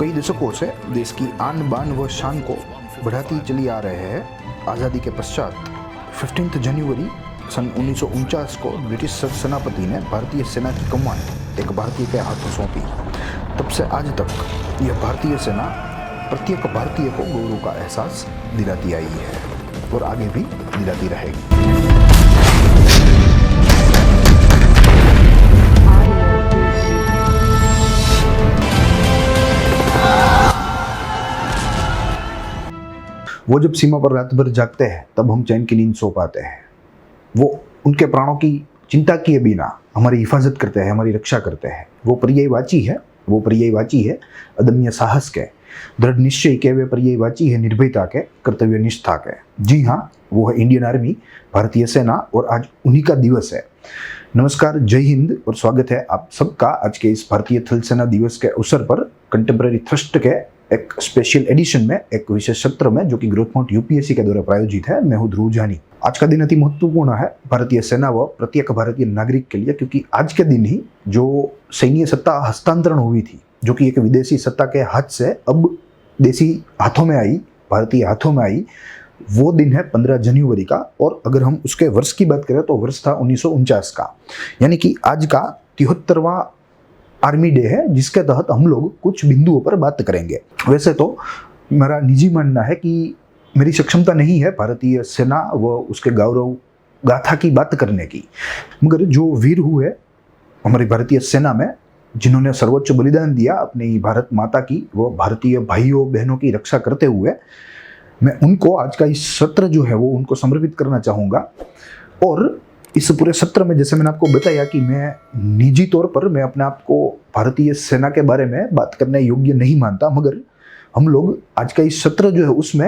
कई दशकों से देश की आन बान व शान को बढ़ाती चली आ रहे हैं। आज़ादी के पश्चात 15 जनवरी सन 1949 को ब्रिटिश सेनापति ने भारतीय सेना की कमान एक भारतीय के हाथों सौंपी। तब से आज तक यह भारतीय सेना प्रत्येक भारतीय को गौरव का एहसास दिलाती आई है और आगे भी दिलाती रहेगी। वो जब सीमा पर रात भर जागते हैं तब हम चैन की नींद सो पाते हैं। वो उनके प्राणों की चिंता किए बिना हमारी हिफाजत करते हैं, हमारी रक्षा करते हैं। वो पर्यायवाची है अदम्य साहस के, दृढ़ निश्चय के। वे पर्यायवाची है निर्भयता के, कर्तव्य निष्ठा के। जी हाँ, वो है इंडियन आर्मी, भारतीय सेना, और आज उन्हीं का दिवस है। नमस्कार, जय हिंद और स्वागत है आप सबका आज के इस भारतीय थल सेना दिवस के अवसर पर कंटेम्प्रेरी थ्रस्ट के एक स्पेशल एडिशन में, एक विशेष सत्र में, जो कि ग्रोथ माउंट यूपीएससी के द्वारा प्रायोजित है। मैं हूं ध्रुव जानी। आज का दिन अति महत्वपूर्ण है भारतीय सेना व प्रत्येक भारतीय नागरिक के लिए, क्योंकि आज के दिन ही जो सैन्य सत्ता हस्तांतरण हुई थी, जो कि एक विदेशी सत्ता के हाथ से अब देसी हाथों में आई, भारतीय हाथों में आई, वो दिन है 15 जनवरी का। और अगर हम उसके वर्ष की बात करें तो वर्ष था 1949 का, यानी कि आज का 73वां आर्मी डे है, जिसके तहत हम लोग कुछ बिंदुओं पर बात करेंगे। वैसे तो मेरा निजी मानना है कि मेरी सक्षमता नहीं है भारतीय सेना व उसके गौरव गाथा की बात करने की, मगर जो वीर हुए हमारी भारतीय सेना में, जिन्होंने सर्वोच्च बलिदान दिया अपनी भारत माता की व भारतीय भाइयों बहनों की रक्षा करते हुए, मैं उनको आज का इस सत्र जो है वो उनको समर्पित करना चाहूँगा। और इस पूरे सत्र में, जैसे मैंने आपको बताया कि मैं निजी तौर पर मैं अपने आप को भारतीय सेना के बारे में बात करने योग्य नहीं मानता, मगर हम लोग आज का इस सत्र जो है उसमें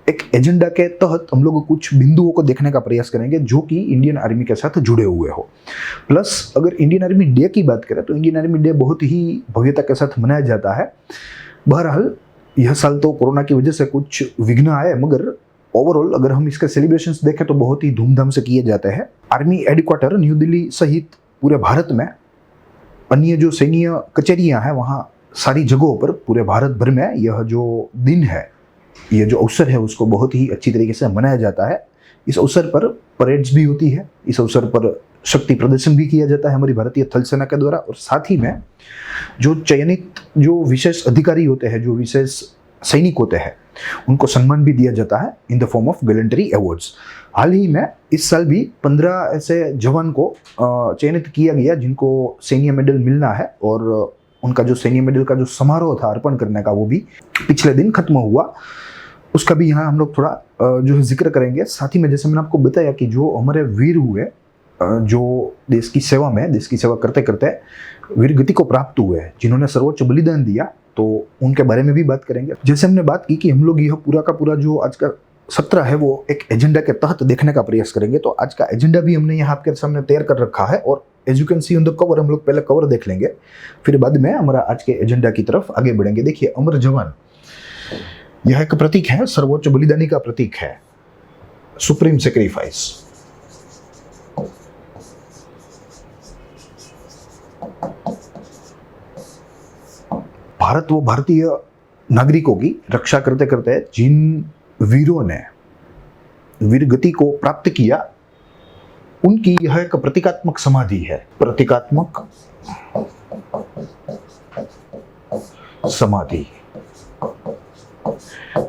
एक एजेंडा के तहत हम लोग कुछ बिंदुओं को देखने का प्रयास करेंगे जो कि इंडियन आर्मी के साथ जुड़े हुए हो। प्लस अगर इंडियन आर्मी डे की बात करें तो इंडियन आर्मी डे बहुत ही भव्यता के साथ मनाया जाता है। बहरहाल यह साल तो कोरोना की वजह से कुछ विघ्न आए, मगर ओवरऑल अगर हम इसके सेलिब्रेशंस देखें तो बहुत ही धूमधाम से किए जाते हैं। आर्मी हेडक्वार्टर न्यू दिल्ली सहित पूरे भारत में, अन्य जो सैन्य कचहरियां हैं वहाँ सारी जगहों पर पूरे भारत भर में यह जो दिन है, यह जो अवसर है, उसको बहुत ही अच्छी तरीके से मनाया जाता है। इस अवसर पर परेड्स भी होती है, इस अवसर पर शक्ति प्रदर्शन भी किया जाता है हमारी भारतीय थल सेना के द्वारा, और साथ ही में जो चयनित जो विशेष अधिकारी होते हैं, जो विशेष सैनिक होते हैं, उनको सम्मान भी दिया जाता है in the form of gallantry awards. हाल ही में इस साल भी 15 ऐसे जवान को चयनित किया गया जिनको सैन्य मेडल मिलना है, और उनका जो सैन्य मेडल का जो समारोह था अर्पण करने का, वो भी पिछले दिन खत्म हुआ। उसका भी यहाँ हम लोग थोड़ा जो है जिक्र करेंगे। साथ ही में जैसे मैंने आपको बताया कि जो हमारे वीर हुए, जो देश की सेवा करते करते वीर गति को प्राप्त हुए, जिन्होंने सर्वोच्च बलिदान दिया, तो उनके बारे में भी बात करेंगे। जैसे हमने बात की कि हम लोग यह पूरा का पूरा जो आज का सत्र है वो एक एजेंडा के तहत देखने का प्रयास करेंगे। तो आज का एजेंडा भी हमने यहाँ आपके सामने तैयार कर रखा है, और as you can see on the cover, हम लोग पहले कवर देख लेंगे, फिर बाद में हमारा आज के एजेंडा की तरफ आगे बढ़ेंगे। देखिए, अमर जवान यह एक प्रतीक है, सर्वोच्च बलिदानी का प्रतीक है, सुप्रीम सेक्रीफाइस। भारत व भारतीय नागरिकों की रक्षा करते करते जिन वीरों ने वीर गति को प्राप्त किया, उनकी यह एक प्रतीकात्मक समाधि है, प्रतीकात्मक समाधि।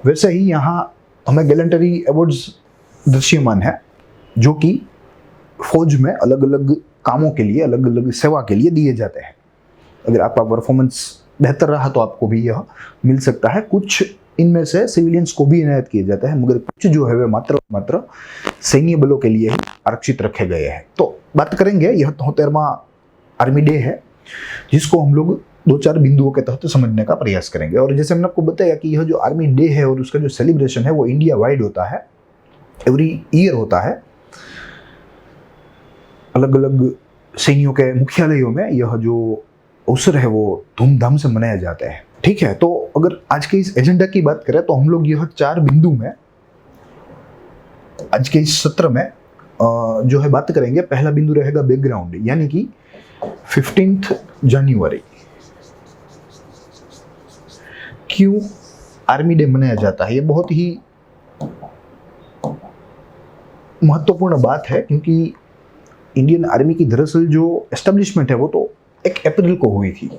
वैसे ही यहाँ हमें गैलेंट्री अवार्ड्स दृश्यमान है, जो कि फौज में अलग अलग कामों के लिए, अलग अलग सेवा के लिए दिए जाते हैं। अगर आपका परफॉर्मेंस बेहतर रहा तो आपको भी यह मिल सकता है। कुछ इनमें से सिविलियंस को भी इनायत किए जाते हैं, मगर कुछ जो है वे मात्र सैन्य बलों के लिए ही आरक्षित रखे गए हैं। तो बात करेंगे, यह 73वां आर्मी डे है, जिसको हम लोग 2-4 बिंदुओं के तहत समझने का प्रयास करेंगे। और जैसे मैंने आपको बताया कि यह जो आर्मी डे है और उसका जो सेलिब्रेशन है वो इंडिया वाइड होता है, एवरी ईयर होता है। अलग अलग सैन्यों के मुख्यालयों में यह जो अवसर है वो धूमधाम से मनाया जाता है। ठीक है, तो अगर आज के इस एजेंडा की बात करें तो हम लोग यह 4 बिंदु में आज के इस सत्र में जो है बात करेंगे। पहला बिंदु रहेगा बैकग्राउंड, यानी कि 15 जनवरी क्यों आर्मी डे मनाया जाता है? ये बहुत ही महत्वपूर्ण बात है, क्योंकि इंडियन आर्मी की दरअसल जो एस्टेब्लिशमेंट है वो तो 1 अप्रैल को हुई थी,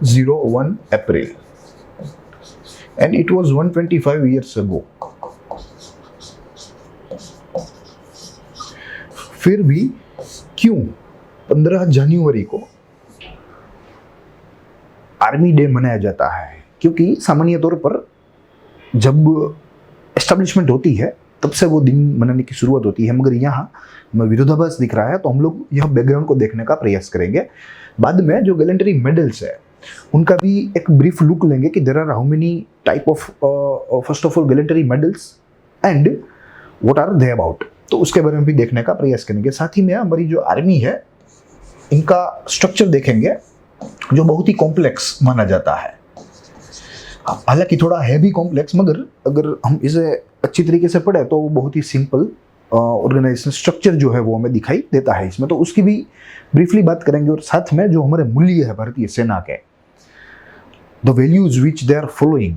01 April, and it was 125 years ago. फिर भी क्यों 15 जनवरी को आर्मी डे मनाया जाता है? क्योंकि सामान्य तौर पर जब एस्टेब्लिशमेंट होती है तब से वो दिन मनाने की शुरुआत होती है, मगर यहाँ में विरोधाभास दिख रहा है, तो हम लोग यह बैकग्राउंड को देखने का प्रयास करेंगे। बाद में जो गैलेंटरी मेडल्स है उनका भी एक ब्रीफ लुक लेंगे कि there are how many type of first of all gallantry medals and what are they about, तो उसके बारे में भी देखने का प्रयास करेंगे। साथ ही में हमारी जो आर्मी है इनका स्ट्रक्चर देखेंगे जो बहुत ही कॉम्प्लेक्स माना जाता है। हालांकि थोड़ा है भी कॉम्प्लेक्स, मगर अगर हम इसे अच्छी तरीके से पढ़े तो वो बहुत ही सिंपल ऑर्गेनाइजेशन स्ट्रक्चर जो है वो हमें दिखाई देता है इसमें, तो उसकी भी ब्रीफली बात करेंगे। और साथ में जो हमारे मूल्य है भारतीय सेना के, the values which they are following,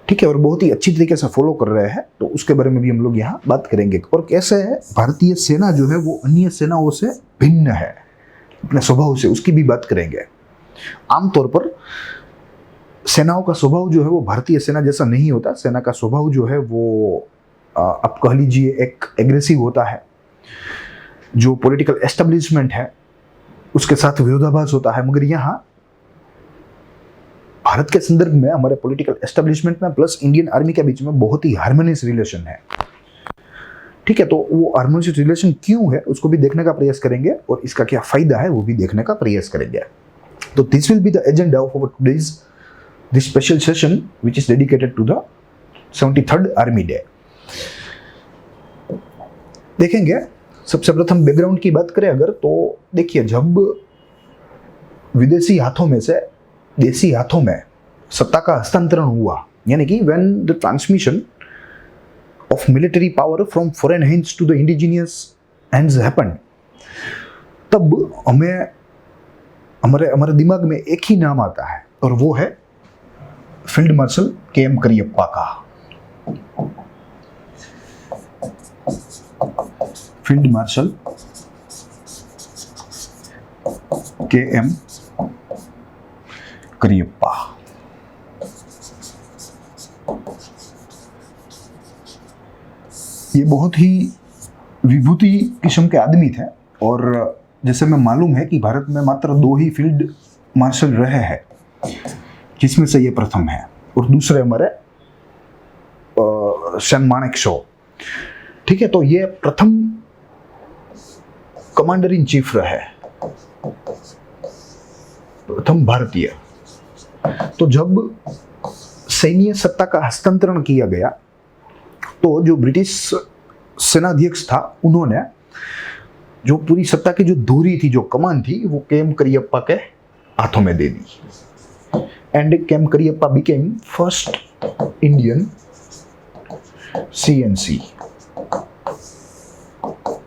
ठीक है, और बहुत ही अच्छी तरीके से फॉलो कर रहे हैं, तो उसके बारे में भी हम लोग यहाँ बात करेंगे। और कैसे भारतीय सेना जो है वो अन्य सेनाओं से भिन्न है अपने स्वभाव से, उसकी भी बात करेंगे। आमतौर पर सेनाओं का स्वभाव जो है वो भारतीय सेना जैसा नहीं होता। सेना का स्वभाव जो है वो आप कह लीजिए एक एग्रेसिव होता है, जो पॉलिटिकल एस्टेब्लिशमेंट है उसके साथ विरोधाभास होता है। मगर यहाँ भारत के संदर्भ में हमारे पॉलिटिकल एस्टेब्लिशमेंट में प्लस इंडियन आर्मी के बीच में बहुत ही हार्मोनियस रिलेशन है, ठीक है। तो वो हार्मोनियस रिलेशन क्यों है उसको भी देखने का प्रयास करेंगे, और इसका क्या फायदा है वो भी देखने का प्रयास करेंगे। तो this will be the agenda of our today's this special session which is dedicated to the 73rd army day. देखेंगे सबसे प्रथम बैकग्राउंड की बात करें अगर, तो देखिए जब विदेशी हाथों में से देसी हाथों में सत्ता का हस्तांतरण हुआ, यानी कि when the transmission of military power from foreign hands to the indigenous hands happened, तब हमें हमारे दिमाग में एक ही नाम आता है, और वो है फील्ड मार्शल KM करियप्पा का। Field marshal KM Cariappa. ये बहुत ही विभूति किस्म के आदमी थे, और जैसे मैं मालूम है कि भारत में मात्र 2 ही फील्ड मार्शल रहे हैं, जिसमें से ये प्रथम है, और दूसरे हमारे सैम मानेकशॉ, ठीक है। तो ये प्रथम कमांडर इन चीफ रहे, प्रथम भारतीय। तो जब सैन्य सत्ता का हस्तांतरण किया गया तो जो ब्रिटिश सेनाध्यक्ष था उन्होंने जो पूरी सत्ता की जो धुरी थी, जो कमान थी, वो KM करियप्पा के हाथों में दे दी, and KM Cariappa became first Indian CNC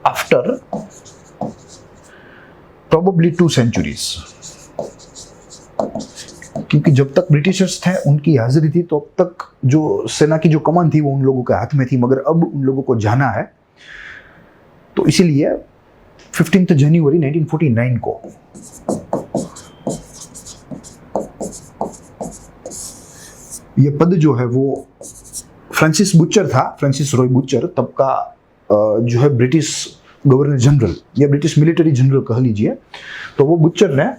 after probably 2 centuries। क्योंकि जब तक ब्रिटिशर्स थे उनकी हाजिरी थी, तो अब तक जो सेना की जो कमान थी वो उन लोगों के हाथ में थी, मगर अब उन लोगों को जाना है, तो इसीलिए 15 जनवरी 1949 को ये पद जो है वो फ्रांसिस बुचर था, फ्रांसिस रॉय बुचर, तब का जो है ब्रिटिश गवर्नर जनरल या ब्रिटिश मिलिट्री जनरल कह लीजिए। तो वो बुचर ने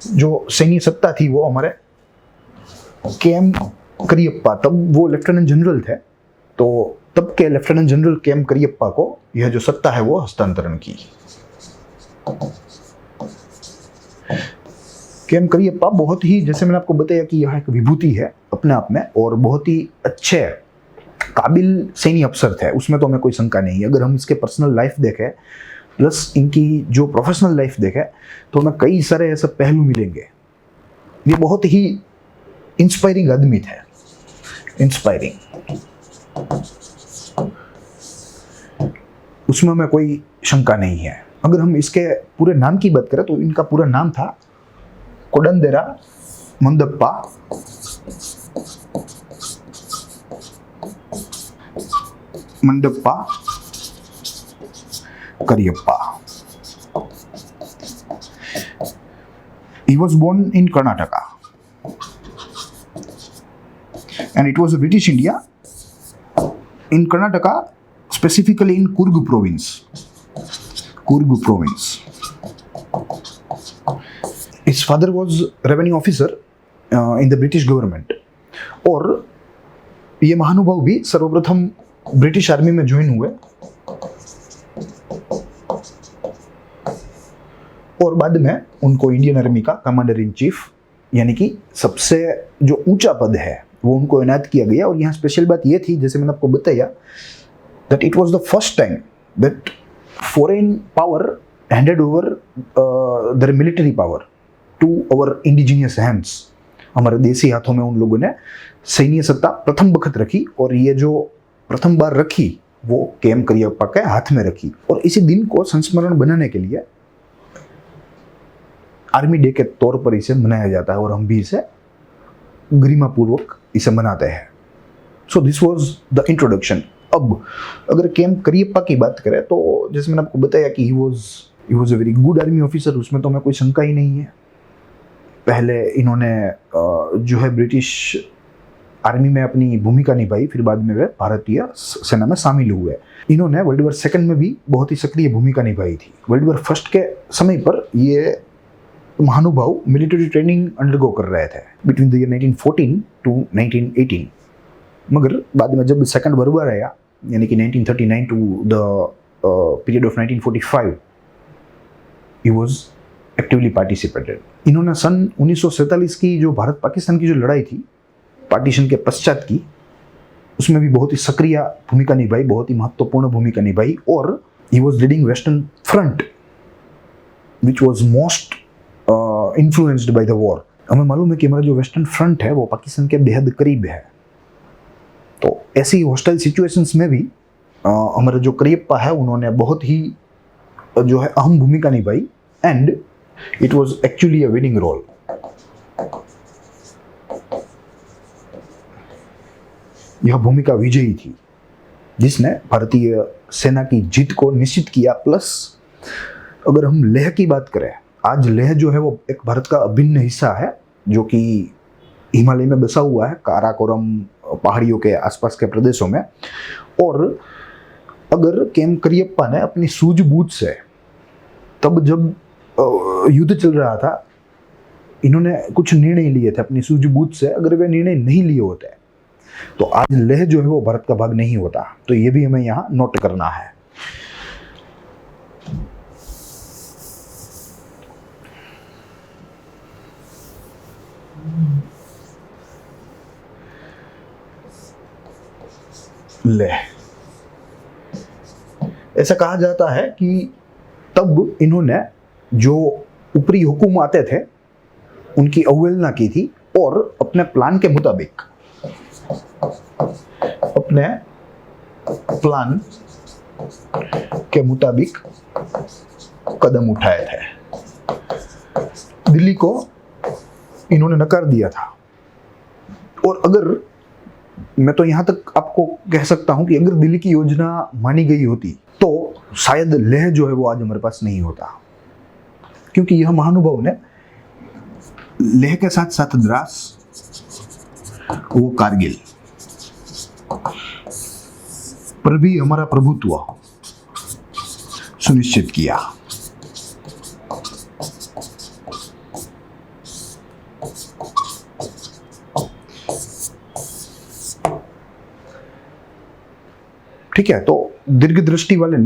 जो सैन्य सत्ता थी वो हमारे KM करियप्पा, तब वो लेफ्टिनेंट जनरल थे, तो तब के लेफ्टिनेंट जनरल KM करियप्पा को यह जो सत्ता है वो हस्तांतरण की। KM करियप्पा बहुत ही, जैसे मैंने आपको बताया कि यह एक विभूति है अपने आप में, और बहुत ही अच्छे काबिल सैन्य अफसर थे, उसमें तो हमें कोई शंका नहीं है। अगर हम इसके पर्सनल लाइफ देखें प्लस इनकी जो प्रोफेशनल लाइफ देखें तो हमें कई सारे ऐसे पहलू मिलेंगे। ये बहुत ही इंस्पायरिंग आदमी थे, इंस्पायरिंग, उसमें हमें कोई शंका नहीं है। अगर हम इसके पूरे नाम की बात करें तो इनका पूरा नाम था कोडंदेरा मंदप्पा, mandapa, Cariappa. He was born in Karnataka, and it was a British India in Karnataka, specifically in Kurg province. Kurg province. His father was revenue officer in the British government. और ये महानुभाव भी सर्वप्रथम ब्रिटिश आर्मी में ज्वाइन हुए और बाद में उनको इंडियन आर्मी का कमांडर इन चीफ यानी कि सबसे जो ऊंचा पद है वो उनको इनायत किया गया. और यहाँ स्पेशल बात ये थी, जैसे मैंने आपको बताया, that it was the first time that foreign power handed over their military power to our indigenous hands. हमारे देसी हाथों में उन लोगों ने सैन्य सत्ता प्रथम वक्त रखी और ये जो प्रथम बार रखी वो के.एम. करियप्पा के हाथ में रखी. और इसी दिन को संस्मरण बनाने के लिए आर्मी डे के तौर पर इसे मनाया जाता है और हम भी इसे गरिमा पूर्वक इसे मनाते हैं. सो दिस वाज द इंट्रोडक्शन. अब अगर के.एम. करियप्पा की बात करें तो जैसे मैंने आपको बताया कि he was a very good army officer, उसमें तो हमें कोई शंका ही नहीं है. पहले इन्होंने जो है ब्रिटिश आर्मी में अपनी भूमिका निभाई, फिर बाद में वे भारतीय सेना में शामिल हुए. इन्होंने वर्ल्ड वॉर सेकंड में भी बहुत ही सक्रिय भूमिका निभाई थी. वर्ल्ड वॉर फर्स्ट के समय पर ये महानुभाव मिलिट्री ट्रेनिंग अंडरगो कर रहे थे बिटवीन द ईयर 1914 टू 1918. मगर बाद में जब सेकंड वर्ल्ड वॉर आया यानी कि 1939 to the period of 1945 he was actively participated. इन्होंने सन 1947 की जो भारत पाकिस्तान की जो लड़ाई थी पार्टीशन के पश्चात की, उसमें भी बहुत ही सक्रिय भूमिका निभाई, बहुत ही महत्वपूर्ण भूमिका निभाई. और he was leading western front which was most influenced by the war. हमें मालूम है कि हमारा जो वेस्टर्न फ्रंट है वो पाकिस्तान के बेहद करीब है. तो ऐसी हॉस्टाइल सिचुएशंस में भी हमारा जो करियप्पा है उन्होंने बहुत ही जो है अहम भूमिका निभाई and it was actually a winning role. यह भूमिका विजयी थी जिसने भारतीय सेना की जीत को निश्चित किया. प्लस अगर हम लेह की बात करें, आज लेह जो है वो एक भारत का अभिन्न हिस्सा है जो कि हिमालय में बसा हुआ है, काराकोरम पहाड़ियों के आसपास के प्रदेशों में. और अगर के.एम. करियप्पा ने अपनी सूझबूझ से तब जब युद्ध चल रहा था इन्होंने कुछ निर्णय लिए थे अपनी सूझबूझ से, अगर वे निर्णय नहीं लिए होते तो आज लेह जो है वो भारत का भाग नहीं होता. तो ये भी हमें यहाँ नोट करना है. लेह, ऐसा कहा जाता है कि तब इन्होंने जो ऊपरी हुकुम आते थे उनकी अवहेलना की थी और अपने प्लान के मुताबिक कदम उठाए थे. दिल्ली को इन्होंने नकार दिया था. और अगर मैं तो यहां तक आपको कह सकता हूं कि अगर दिल्ली की योजना मानी गई होती तो शायद लेह जो है वो आज हमारे पास नहीं होता, क्योंकि यह महानुभाव ने लेह के साथ साथ द्रास, वो कारगिल पर भी हमारा प्रभुत्व सुनिश्चित किया. ठीक है, तो दीर्घ दृष्टि वाले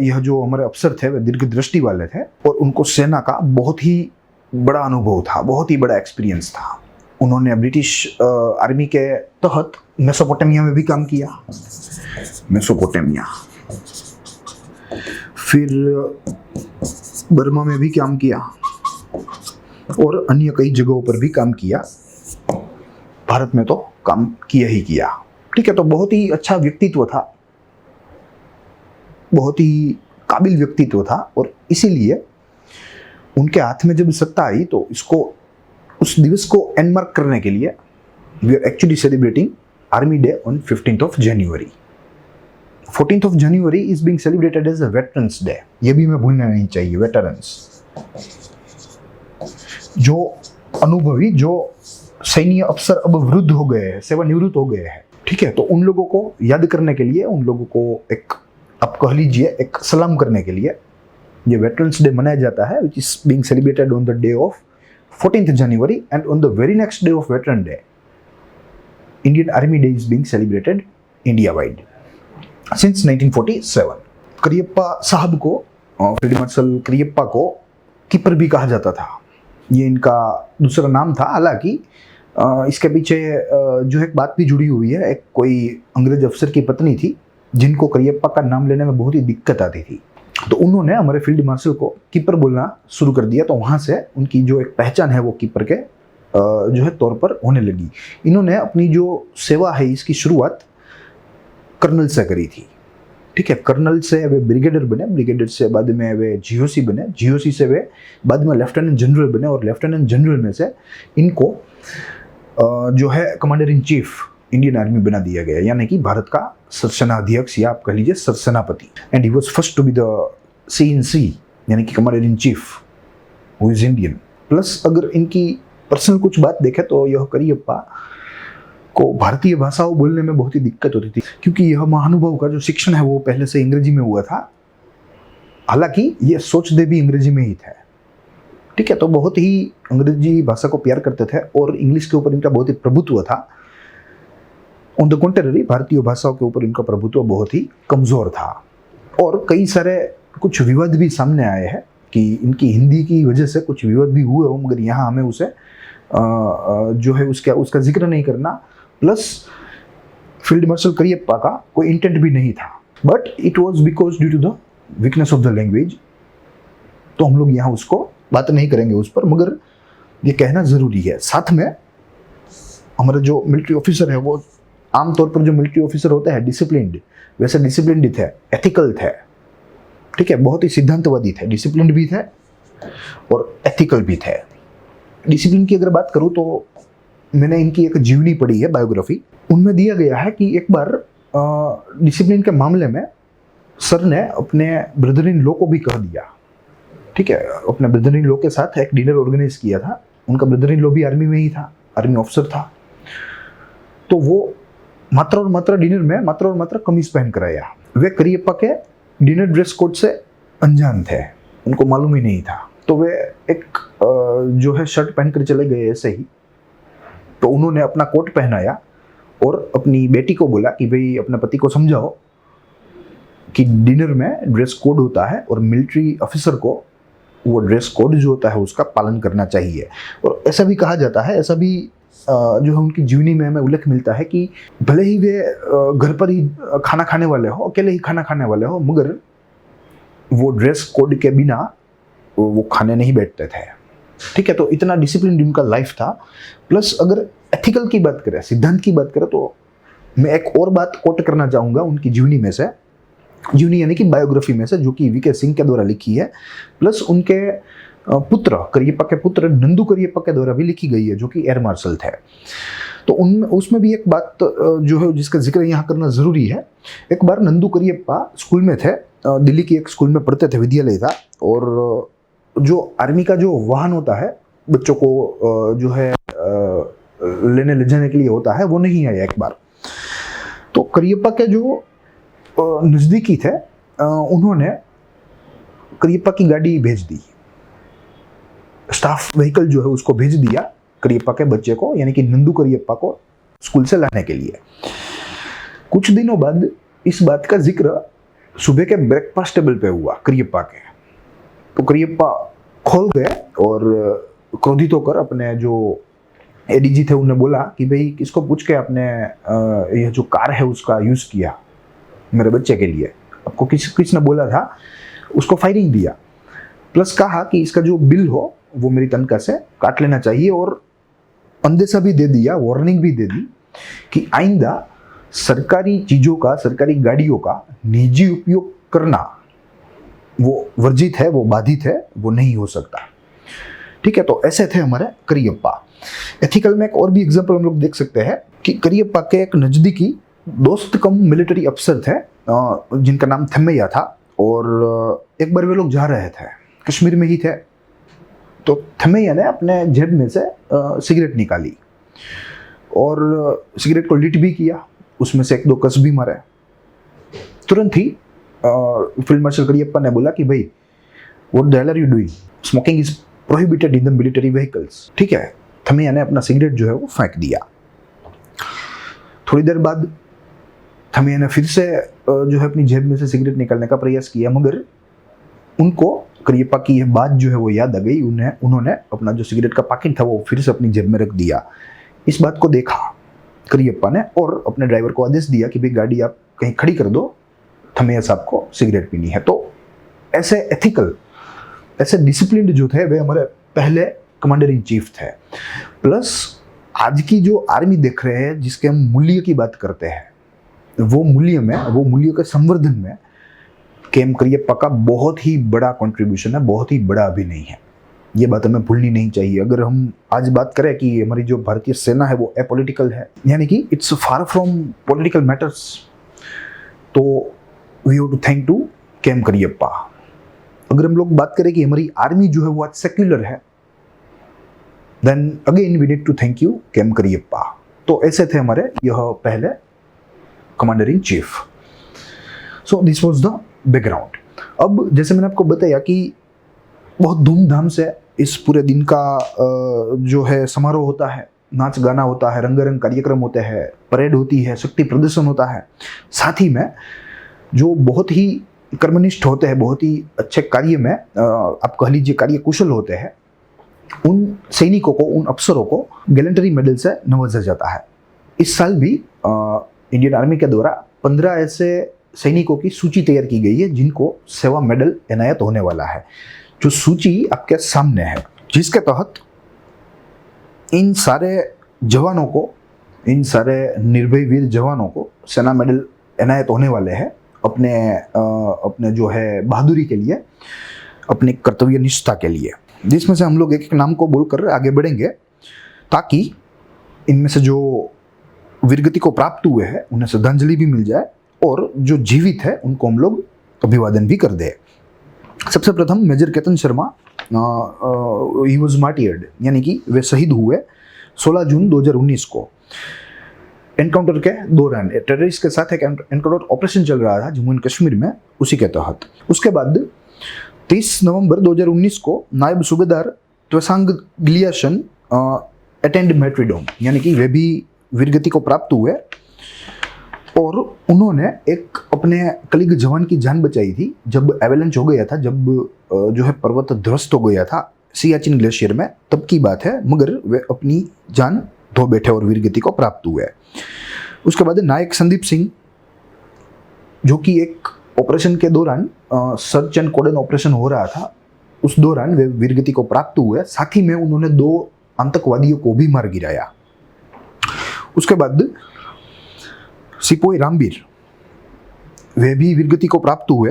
यह जो हमारे अफसर थे वे दीर्घ दृष्टि वाले थे और उनको सेना का बहुत ही बड़ा अनुभव था, बहुत ही बड़ा एक्सपीरियंस था. उन्होंने ब्रिटिश आर्मी के तहत मेसोपोटामिया में भी काम किया, मेसोपोटामिया, फिर बर्मा में भी काम किया और अन्य कई जगहों पर भी काम किया. भारत में तो काम किया ही किया. ठीक है, तो बहुत ही अच्छा व्यक्तित्व था, बहुत ही काबिल व्यक्तित्व था और इसीलिए उनके हाथ में जब सत्ता आई तो इसको उस दिवस को एनमार्क करने के लिए we are actually celebrating army day on 15th of January. 14th of January is being celebrated as a Veterans Day. ये भी मैं भूलना नहीं चाहिए, वेटरन्स, जो अनुभवी, जो सैन्य अफसर अब वृद्ध हो गए हैं, सेवानिवृत्त हो गए हैं, ठीक है, तो उन लोगों को याद करने के लिए, उन लोगों को एक, आप कह लीजिए, एक सलाम करने के लिए ये वेटरन्स डे मनाया जाता है, which is being celebrated on the day of 14th January, and on the very next day of Veteran Day, Indian Army Day is being celebrated India-wide since 1947. Cariappa साहब को, फील्ड मार्शल करियप्पा को keeper भी कहा जाता था, ये इनका दूसरा नाम था। हालांकि इसके पीछे जो एक बात भी जुड़ी हुई है, एक कोई अंग्रेज अफसर की पत्नी थी जिनको करियप्पा का नाम लेने में बहुत ही दिक्कत आती थी, तो उन्होंने हमारे फील्ड मार्शल को कीपर बोलना शुरू कर दिया, तो वहाँ से उनकी जो एक पहचान है वो कीपर के जो है तौर पर होने लगी। इन्होंने अपनी जो सेवा है इसकी शुरुआत कर्नल से करी थी, ठीक है, कर्नल से वे ब्रिगेडियर बने, ब्रिगेडियर से बाद में वे जीओसी बने, जीओसी से वे बाद में लेफ्टिनेंट जनरल बने, और लेफ्टिनेंट जनरल में से इनको जो है commander in chief Indian army बना दिया गया, यानी कि भारत का सरसेना अध्यक्ष, या आप कह लीजिए सरसेनापति। And he was first to be the CNC, यानी कि commander in chief, who is Indian. Plus अगर इनकी पर्सनल कुछ बात देखें तो यह करियप्पा को भारतीय भाषाओं बोलने में बहुत ही दिक्कत होती थी, क्योंकि यह महानुभाव का जो शिक्षण है वो पहले से अंग्रेजी में हुआ था। हालांकि ये सोचते भी अंग्रेजी में ही थे, ठीक है, तो बहुत ही अंग्रेजी भाषा को प्यार करते थे और इंग्लिश के ऊपर इनका बहुत ही प्रभुत्व था। ऑन द कॉन्ट्रेरी, भारतीय भाषाओं के ऊपर इनका प्रभुत्व बहुत ही कमजोर था, और कई सारे कुछ विवाद भी सामने आए हैं कि इनकी हिंदी की वजह से कुछ विवाद भी हुए हो, मगर यहाँ हमें उसे जो है उसका जिक्र नहीं करना। प्लस फील्ड मार्शल करियप्पा का कोई इंटेंट भी नहीं था, but it was because due to the weakness of the language, तो हम लोग यहाँ उसको बात नहीं करेंगे उस पर, मगर ये कहना ज़रूरी है। साथ में हमारे जो मिलिट्री ऑफिसर है वो आमतौर पर जो मिलिट्री ऑफिसर होते हैं डिसिप्लिन्ड, वैसे डिसिप्लिन्ड ही थे, एथिकल थे, ठीक है, बहुत ही सिद्धांतवादी थे, डिसिप्लिन्ड भी थे और एथिकल भी थे। डिसिप्लिन की अगर बात करूँ तो मैंने इनकी एक जीवनी पढ़ी है, बायोग्राफी, उनमें दिया गया है कि एक बार डिसिप्लिन के मामले में सर ने अपने ब्रदर इन लॉ को भी कह दिया, ठीक है, अपने ब्रदर इन लॉ के साथ एक डिनर ऑर्गेनाइज किया था। उनका ब्रदर इन लॉ भी आर्मी में ही था, आर्मी ऑफिसर था, तो वो मात्र और मात्र डिनर में मात्र और मात्र कमीज पहन कर आया। वे करियप्पा के डिनर ड्रेस कोड से अनजान थे, उनको मालूम ही नहीं था, तो वे एक जो है शर्ट पहन कर चले गए ऐसे ही। तो उन्होंने अपना कोट पहनाया और अपनी बेटी को बोला कि भाई अपने पति को समझाओ कि डिनर में ड्रेस कोड होता है और मिलिट्री ऑफिसर को वो ड्रेस कोड जो होता है उसका पालन करना चाहिए। और ऐसा भी कहा जाता है, ऐसा भी जो है उनकी जीवनी में हमें उल्लेख मिलता है कि भले ही वे घर पर ही खाना खाने वाले हो, अकेले ही खाना खाने वाले हो, मगर वो ड्रेस कोड के बिना वो खाने नहीं बैठते थे, ठीक है, तो इतना डिसिप्लिन उनका लाइफ था। प्लस अगर एथिकल की बात करें, सिद्धांत की बात करें, तो मैं एक और बात कोट करना चाहूँगा उनकी जीवनी में से, जीवनी यानी कि बायोग्राफी में से, जो कि वीके सिंह के द्वारा लिखी है, प्लस उनके पुत्र करियप्पा के पुत्र नंदू करियप्पा के द्वारा भी लिखी गई है, जो कि एयर मार्शल थे। तो उसमें भी एक बात जो है जिसका जिक्र यहाँ करना ज़रूरी है। एक बार नंदू करियप्पा स्कूल में थे, दिल्ली की एक स्कूल में पढ़ते थे, विद्यालय था, और जो आर्मी का जो वाहन होता है बच्चों को जो है लेने ले जाने के लिए होता है, वो नहीं आया एक बार। तो करियप्पा के जो नज़दीकी थे उन्होंने करियप्पा की गाड़ी भेज दी, स्टाफ व्हीकल जो है उसको भेज दिया करियप्पा के बच्चे को, यानी कि नंदू करियप्पा को स्कूल से लाने के लिए। कुछ दिनों बाद इस बात का जिक्र सुबह के ब्रेकफास्ट टेबल पे हुआ करियप्पा के। तो करियप्पा खोल गए और क्रोधित होकर अपने जो एडीजी थे उन्हें बोला कि भाई किसको पूछ के आपने यह जो कार है उसका यूज़ किया मेरे बच्चे के लिए, आपको किसने बोला था, उसको फायरिंग दिया। प्लस कहा कि इसका जो बिल हो वो मेरी तनख्वाह से काट लेना चाहिए, और अंदेशा भी दे दिया, वार्निंग भी दे दी कि आइंदा सरकारी चीज़ों का, सरकारी गाड़ियों का निजी उपयोग करना वो वर्जित है, वो बाधित है, वो नहीं हो सकता। ठीक है, तो ऐसे थे हमारे करियप्पा। एथिकल में एक और भी एग्जाम्पल हम लोग देख सकते हैं कि करियप्पा के एक नज़दीकी दोस्त कम मिलिट्री अफसर थे जिनका नाम थम्मैया था, और एक बार वे लोग जा रहे थे, कश्मीर में ही थे, तो थम्मैया ने अपने जेब में से सिगरेट निकाली और सिगरेट को लिट भी किया, उसमें से 1-2 कस भी मारे। तुरंत ही फील्ड मार्शल करियप्पा ने बोला कि भाई what the hell are you doing, smoking is prohibited in the military vehicles. ठीक है, थम्मैया ने अपना सिगरेट जो है वो फेंक दिया। थोड़ी देर बाद थम्मैया ने फिर से जो है अपनी जेब में से सिगरेट निकालने का प्रयास किया, मगर उनको करियप्पा की यह बात जो है वो याद आ गई। उन्होंने अपना जो सिगरेट का पैकेट था वो फिर से अपनी जेब में रख दिया। इस बात को देखा करियप्पा ने और अपने ड्राइवर को आदेश दिया कि भाई गाड़ी आप कहीं खड़ी कर दो, थम्मैया साहब को सिगरेट पीनी है। तो ऐसे एथिकल, ऐसे डिसिप्लिन्ड जो थे वे हमारे पहले कमांडर इन चीफ थे। प्लस आज की जो आर्मी देख रहे हैं, जिसके हम मूल्य की बात करते हैं, वो मूल्यों के संवर्धन में केएम करियप्पा का बहुत ही बड़ा कंट्रीब्यूशन है, बहुत ही बड़ा अभिनय है। ये बात हमें भूलनी नहीं चाहिए। अगर हम आज बात करें कि हमारी जो भारतीय सेना है वो एपॉलिटिकल है, यानी कि it's far from political matters, तो we have to thank to KM Cariappa. अगर हम लोग बात करें कि हमारी आर्मी जो है वो आज सेक्युलर है, then again we need to thank you K M Cariappa. तो ऐसे थे हमारे यह पहले commander in chief. So this was the background. अब जैसे मैंने आपको बताया कि बहुत धूमधाम से इस पूरे दिन का जो है समारोह होता है, नाच गाना होता है, रंगारंग कार्यक्रम होते हैं, परेड होती है, शक्ति प्रदर्शन होता है। साथ ही में जो बहुत ही कर्मनिष्ठ होते हैं, बहुत ही अच्छे कार्य में आप कह लीजिए कार्य कुशल होते हैं, उन सैनिकों को, उन अफसरों को गैलेंट्री मेडल से नवाजा जाता है। इस साल भी इंडियन आर्मी के द्वारा 15 ऐसे सैनिकों की सूची तैयार की गई है जिनको सेवा मेडल इनायत होने वाला है। जो सूची आपके सामने है, जिसके तहत इन सारे जवानों को, इन सारे निर्भय वीर जवानों को सेना मेडल इनायत होने वाले हैं अपने जो है बहादुरी के लिए, अपने कर्तव्य निष्ठा के लिए। जिसमें से हम लोग एक एक नाम को बोलकर आगे बढ़ेंगे, ताकि इनमें से जो वीरगति को प्राप्त हुए हैं उन्हें श्रद्धांजलि भी मिल जाए, और जो जीवित है उनको हम लोग अभिवादन भी कर दें। सबसे प्रथम major Ketan Sharma, he was martyred, यानी कि वे शहीद हुए 16 जून 2019 को एनकाउंटर के दौरान। टेररिस्ट के साथ एक एनकाउंटर ऑपरेशन चल रहा था जम्मू एंड कश्मीर में, उसी के तहत। उसके बाद 23 नवंबर 2019 को नायब सूबेदार त्वेसांग गिलियाशन अटेंड मैट्रिडोम, यानी कि वे भी वीरगति को प्राप्त हुए, और उन्होंने एक अपने कलीग जवान की जान बचाई थी जब एवेलेंच हो गया था, जब जो है पर्वत ध्वस्त हो गया था सियाचिन ग्लेशियर में, तब की बात है। मगर वे अपनी जान धो बैठे और वीरगति को प्राप्त हुए। उसके बाद नायक संदीप सिंह, जो कि एक ऑपरेशन के दौरान सर्च एंड कोडन ऑपरेशन हो रहा था, उस दौरान वे वीरगति को प्राप्त हुए। साथ ही में उन्होंने 2 आतंकवादियों को भी मार गिराया। उसके बाद सिपोई रामबीर, वे भी वीरगति को प्राप्त हुए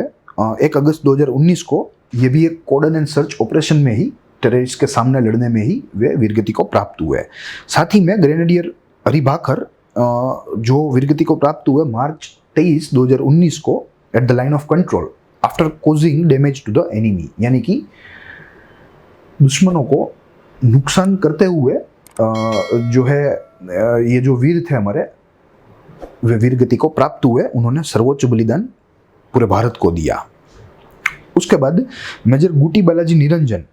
1 अगस्त 2019 को। ये भी एक कोडन एंड सर्च ऑपरेशन में ही, टेररिस्ट के सामने लड़ने में ही वे वीरगति को प्राप्त हुए। साथ ही में ग्रेनेडियर हरिभाकर, जो वीरगति को प्राप्त हुए मार्च 23, 2019 को at the line of control after causing damage to the enemy, यानी कि दुश्मनों को नुकसान करते हुए जो है ये जो वीर थे हमारे, वे वीरगति को प्राप्त हुए। उन्होंने सर्वोच्च बलिदान पूरे भारत को दिया। उसके बाद मेजर गुटी बालाजी निरंजन,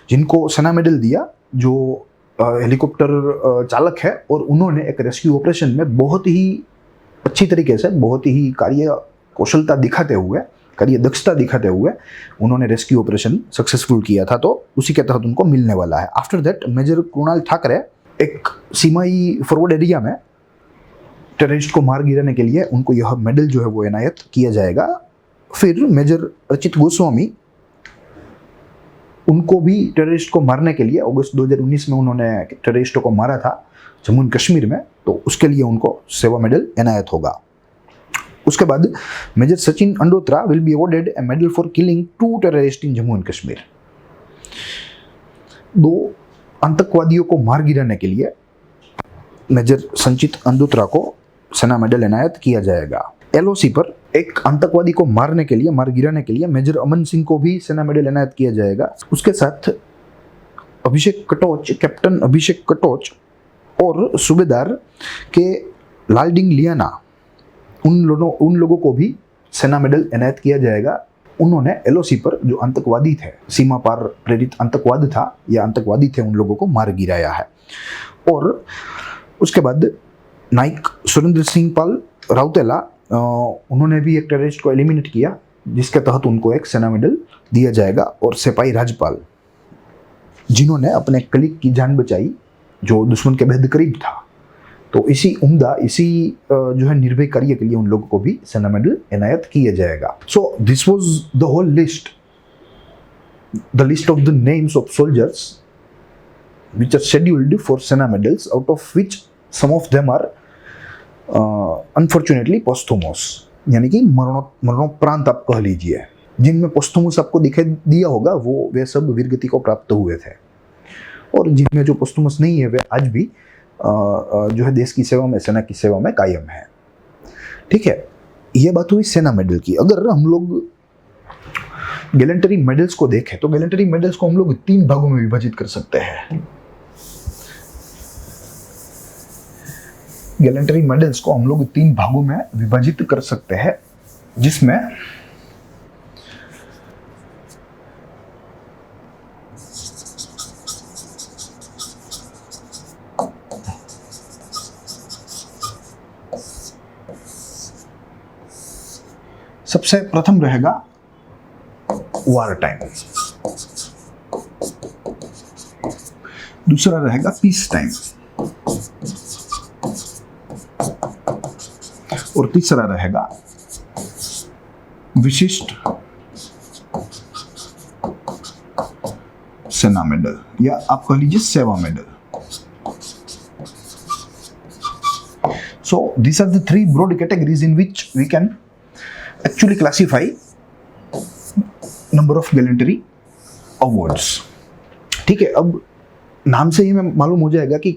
जिनको सेना मेडल दिया, जो हेलीकॉप्टर चालक है, और उन्होंने एक रेस्क्यू ऑपरेशन में बहुत ही अच्छी तरीके से, बहुत ही कार्य कौशलता दिखाते हुए, कार्य दक्षता दिखाते हुए उन्होंने रेस्क्यू ऑपरेशन सक्सेसफुल किया था, तो उसी के तहत उनको मिलने वाला है। After that major Krunal Thakare, एक सीमाई फॉरवर्ड एरिया में टेररिस्ट को मार गिराने के लिए उनको यह मेडल जो है वो इनायत किया जाएगा। फिर मेजर अचित गोस्वामी, उनको भी टेररिस्ट को मारने के लिए अगस्त 2019 में उन्होंने टेररिस्टों को मारा था जम्मू एंड कश्मीर में, तो उसके लिए उनको सेवा मेडल इनायत होगा। उसके बाद major Sachin Andotra will be awarded a medal for killing 2 terrorist in Jammu and Kashmir. 2 आतंकवादियों को मार गिराने के लिए मेजर संचित अंदुत्रा को सेना मेडल इनायत किया जाएगा। एलओसी पर एक आतंकवादी को मार गिराने के लिए मेजर अमन सिंह को भी सेना मेडल इनायत किया जाएगा। उसके साथ कैप्टन अभिषेक कटोच और सूबेदार के लालडिंग लियाना, उन लोगों को भी सेना मेडल इनायत किया जाएगा। उन्होंने एलओसी पर जो आतंकवादी थे, सीमा पार प्रेरित आतंकवाद था या आतंकवादी थे, उन लोगों को मार गिराया है। और उसके बाद नाइक सुरेंद्र सिंह पाल राउतेला, उन्होंने भी एक टेररिस्ट को एलिमिनेट किया, जिसके तहत उनको एक सेना मेडल दिया जाएगा। और सिपाही राजपाल, जिन्होंने अपने कलीग की जान बचाई जो दुश्मन के बेहद करीब था, तो इसी जो है निर्भय कार्य के लिए उन लोगों को भी सेना मेडल इनायत किया जाएगा। So this was the whole list, the list of the names of soldiers which are scheduled for Sena medals, out of which some of them are unfortunately posthumous, यानी कि मरणोपरांत आप कह लीजिए। जिनमें पोस्थुमस आपको दिखाई दिया होगा वे सब वीरगति को प्राप्त हुए थे, और जिनमें जो पोस्थुमस नहीं है वे आज भी जो है देश की सेवा में, सेना की सेवा में कायम है। ठीक है, ये बात हुई सेना मेडल की। अगर हम लोग गैलेंटरी मेडल्स को देखें तो गैलेंटरी मेडल्स को हम लोग 3 भागों में विभाजित कर सकते हैं। गैलेंटरी मेडल्स को हम लोग 3 भागों में विभाजित कर सकते हैं, जिसमें सबसे प्रथम रहेगा वार टाइम, दूसरा रहेगा पीस टाइम, और तीसरा रहेगा विशिष्ट सेना मेडल, या आप कह लीजिए सेवा medal. So these are the 3 broad categories in which we can actually classify number of gallantry awards। ठीक है, अब नाम से ही हमें मालूम हो जाएगा कि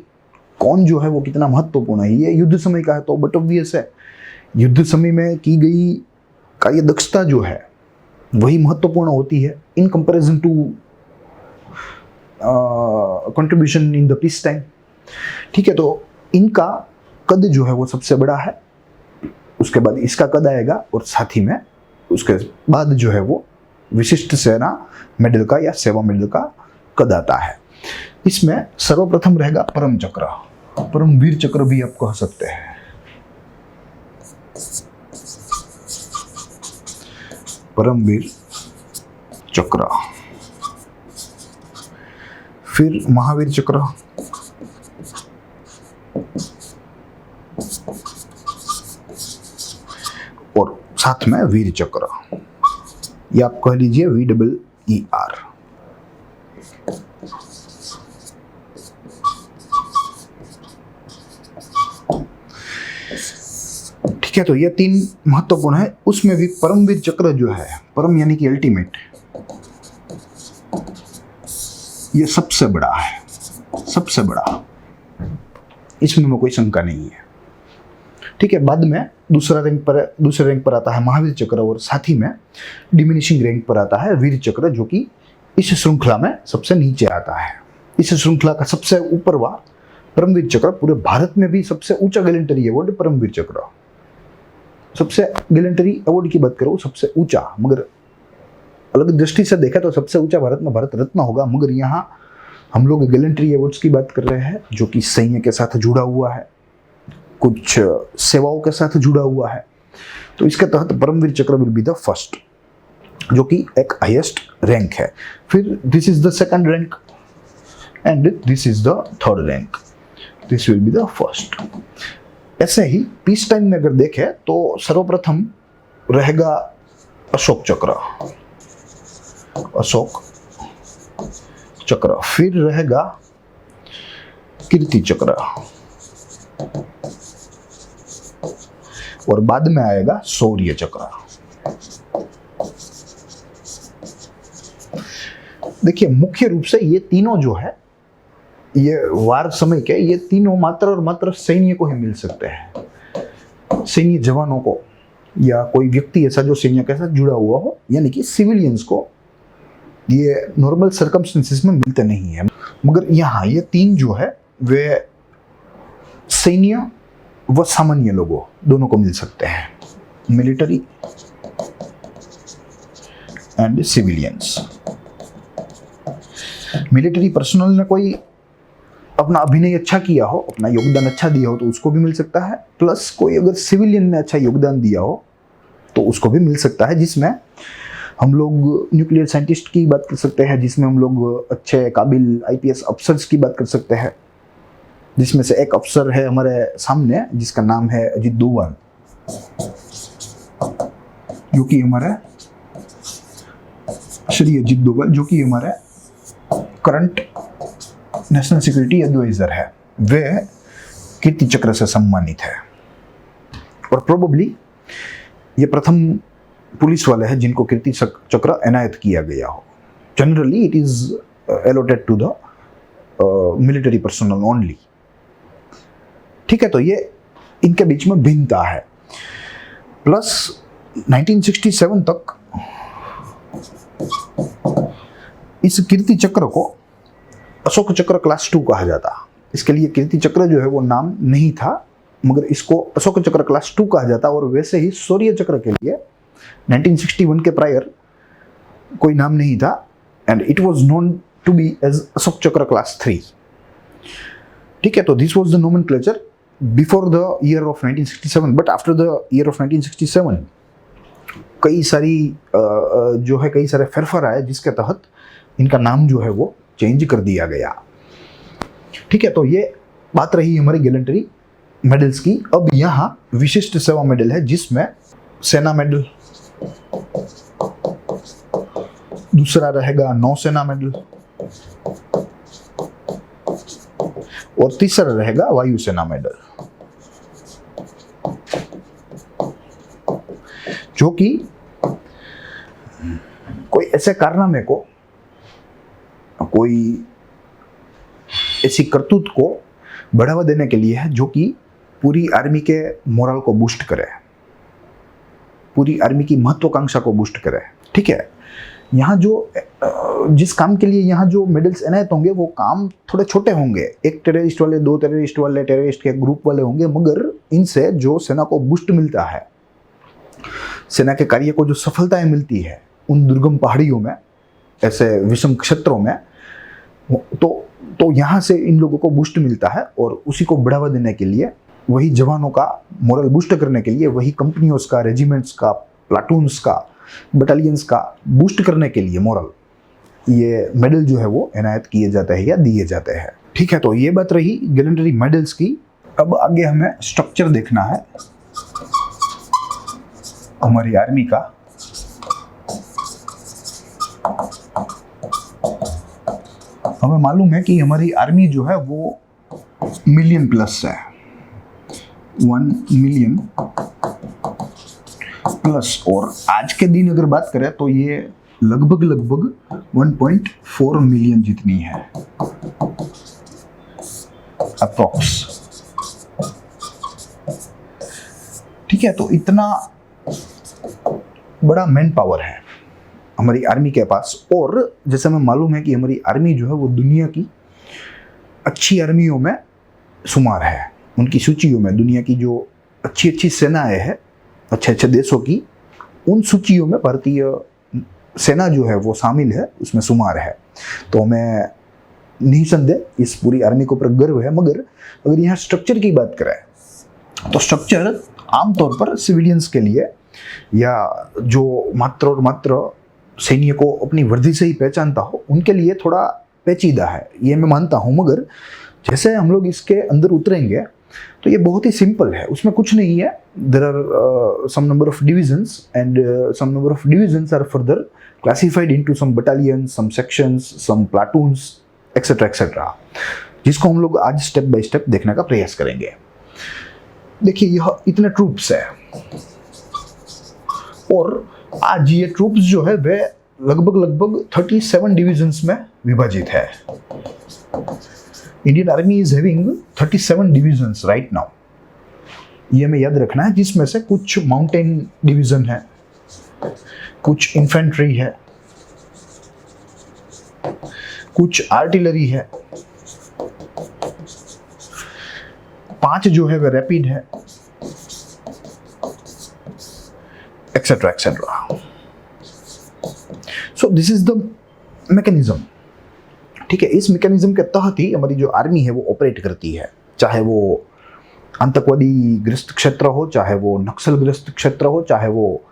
कौन जो है वो कितना महत्वपूर्ण है। ये युद्ध समय का है तो बट ऑब्वियस है, युद्ध समय में की गई कार्य दक्षता जो है वही महत्वपूर्ण होती है in comparison to contribution in the peace time. ठीक है, तो इनका कद जो है वो सबसे बड़ा है, उसके बाद इसका कद आएगा, और साथ ही में उसके बाद जो है वो विशिष्ट सेना मेडल का या सेवा मेडल का कद आता है। इसमें सर्वप्रथम रहेगा परम चक्र, परमवीर चक्र भी आप कह सकते हैं। परमवीर चक्र, फिर महावीर चक्र, और साथ में वीर चक्र, या आप कह लीजिए VEER। ठीक है, तो ये 3 महत्वपूर्ण है। उसमें भी परमवीर चक्र जो है, परम यानी कि अल्टीमेट, ये सबसे बड़ा है, सबसे बड़ा, इसमें कोई शंका नहीं है। ठीक है, बाद में दूसरे रैंक पर आता है महावीर चक्र, और साथ ही में डिमिनिशिंग रैंक पर आता है वीर चक्र, जो कि इस श्रृंखला में सबसे नीचे आता है। इस श्रृंखला का सबसे ऊपर वा परमवीर चक्र, पूरे भारत में भी सबसे ऊंचा गैलेंटरी अवार्ड परमवीर चक्र। सबसे गैलेंटरी अवार्ड की बात करो सबसे ऊंचा, मगर अलग दृष्टि से देखा तो सबसे ऊंचा भारत में भारत रत्न होगा, मगर यहाँ हम लोग गैलेंटरी अवार्ड्स की बात कर रहे हैं, जो कि सैन्य के साथ जुड़ा हुआ है, कुछ सेवाओं के साथ जुड़ा हुआ है। तो इसके तहत परमवीर चक्र विल बी द फर्स्ट, जो कि एक हाईएस्ट रैंक है। फिर this is the second rank and this is the third rank, this will be the first. ऐसे ही पीस टाइम में अगर देखें तो सर्वप्रथम रहेगा अशोक चक्र, अशोक चक्र, फिर रहेगा कीर्ति चक्र, और बाद में आएगा शौर्य चक्र। देखिए मुख्य रूप से ये तीनों जो है, ये वार समय के ये तीनों मात्र और मात्र सैन्य को ही मिल सकते हैं, सैन्य जवानों को या कोई व्यक्ति ऐसा जो सैन्य के साथ जुड़ा हुआ हो, यानी कि सिविलियंस को ये नॉर्मल सर्कमस्टेंसेस में मिलते नहीं है। मगर यहाँ ये तीन जो है वे सैन्य व सामान्य लोगों दोनों को मिल सकते हैं, military and civilians. Military personnel ने कोई अपना अभिनय अच्छा किया हो, अपना योगदान अच्छा दिया हो तो उसको भी मिल सकता है, प्लस कोई अगर सिविलियन ने अच्छा योगदान दिया हो तो उसको भी मिल सकता है, जिसमें हम लोग न्यूक्लियर साइंटिस्ट की बात कर सकते हैं, जिसमें हम लोग अच्छे काबिल आईपीएस अफसर्स की बात कर सकते हैं, जिसमें से एक अफसर है हमारे सामने जिसका नाम है अजीत डोभाल, जो कि हमारे श्री अजीत डोभाल जो कि हमारे करंट नेशनल सिक्योरिटी एडवाइजर है, वे कीर्ति चक्र से सम्मानित है और प्रोबेबली ये प्रथम पुलिस वाले हैं जिनको कीर्ति चक्र एनायत किया गया हो। Generally it is allotted to the military personnel only. ठीक है, तो ये इनके बीच में भिन्नता है। प्लस 1967 तक इस कीर्ति चक्र को अशोक चक्र क्लास 2 कहा जाता। इसके लिए कीर्ति चक्र जो है वो नाम नहीं था, मगर इसको अशोक चक्र क्लास 2 कहा जाता। और वैसे ही शौर्य चक्र के लिए 1961 के प्रायर कोई नाम नहीं था, and it was known to be as Ashok Chakra class 3। ठीक है, तो this was the nomenclature before the year of 1967, but after the year of 1967 कई सारे फेरफार आए जिसके तहत इनका नाम जो है वो चेंज कर दिया गया। ठीक है, तो ये बात रही हमारी गैलेंट्री मेडल्स की। अब यहाँ विशिष्ट सेवा मेडल है, जिसमें सेना मेडल, दूसरा रहेगा नौसेना मेडल और तीसरा रहेगा वायुसेना मेडल, जो कि कोई ऐसे कारनामे को, कोई ऐसी करतूत को बढ़ावा देने के लिए है जो कि पूरी आर्मी के मोरल को बूस्ट करे, पूरी आर्मी की महत्वाकांक्षा को बूस्ट करे। ठीक है, यहाँ जिस काम के लिए यहाँ जो मेडल्स एनायत होंगे वो काम थोड़े छोटे होंगे, एक टेररिस्ट वाले, दो टेररिस्ट वाले, टेररिस्ट के ग्रुप वाले होंगे, मगर इनसे जो सेना को बूस्ट मिलता है, सेना के कार्य को जो सफलताएं मिलती है उन दुर्गम पहाड़ियों में, ऐसे विषम क्षेत्रों में, तो यहाँ से इन लोगों को बूस्ट मिलता है। और उसी को बढ़ावा देने के लिए, वही जवानों का मोरल बूस्ट करने के लिए, वही कंपनियों का, रेजिमेंट्स का, प्लाटून्स का, बटालियंस का बूस्ट करने के लिए मोरल, ये मेडल जो है वो एनायत किए जाते हैं या दिए जाते हैं। ठीक है, तो ये बात रही गैलेंट्री मेडल्स की। अब आगे हमें स्ट्रक्चर देखना है हमारी आर्मी का। हमें मालूम है कि हमारी आर्मी जो है वो मिलियन प्लस है, 1 मिलियन प्लस। और आज के दिन अगर बात करें तो ये लगभग 1.4 मिलियन जितनी है अप्रॉक्स। ठीक है, तो इतना बड़ा मैन पावर है हमारी आर्मी के पास। और जैसे हमें मालूम है कि हमारी आर्मी जो है वो दुनिया की अच्छी आर्मियों में शुमार है, उनकी सूचियों में दुनिया की जो अच्छी सेनाएं हैं, अच्छे देशों की, उन सूचियों में भारतीय सेना जो है वो शामिल है, उसमें शुमार है। तो हमें निसंदेह इस पूरी आर्मी के ऊपर गर्व है। मगर अगर यहाँ स्ट्रक्चर की बात करें तो स्ट्रक्चर आमतौर पर सिविलियंस के लिए, या जो मात्र और मात्र सैन्य को अपनी वर्दी से ही पहचानता हो, उनके लिए थोड़ा पेचीदा है, ये मैं मानता हूँ। मगर जैसे हम लोग इसके अंदर उतरेंगे तो ये बहुत ही सिंपल है, उसमें कुछ नहीं है। There are some number of divisions and some number of divisions are further classified into some battalions, some sections, some platoons, etcetera etcetera, जिसको हम लोग आज स्टेप बाय स्टेप देखने का प्रयास करेंगे। देखिए, यह इतने ट्रूप्स है और आज ये ट्रूप्स जो है वे लगभग 37 डिविजन्स में विभाजित है। Indian army is having 37 divisions right now. ये हमें याद रखना है, जिसमें से कुछ माउंटेन डिवीजन है, कुछ इन्फेंट्री है, कुछ आर्टिलरी है, 5 जो है वह रैपिड है, etcetera etcetera. So this is the mechanism. ठीक है, इस मैकेनिज्म के तहत ही हमारी जो आर्मी है वो ऑपरेट करती है, चाहे वो आतंकवादी ग्रस्त क्षेत्र हो, चाहे वो नक्सल ग्रस्त क्षेत्र हो, चाहे वो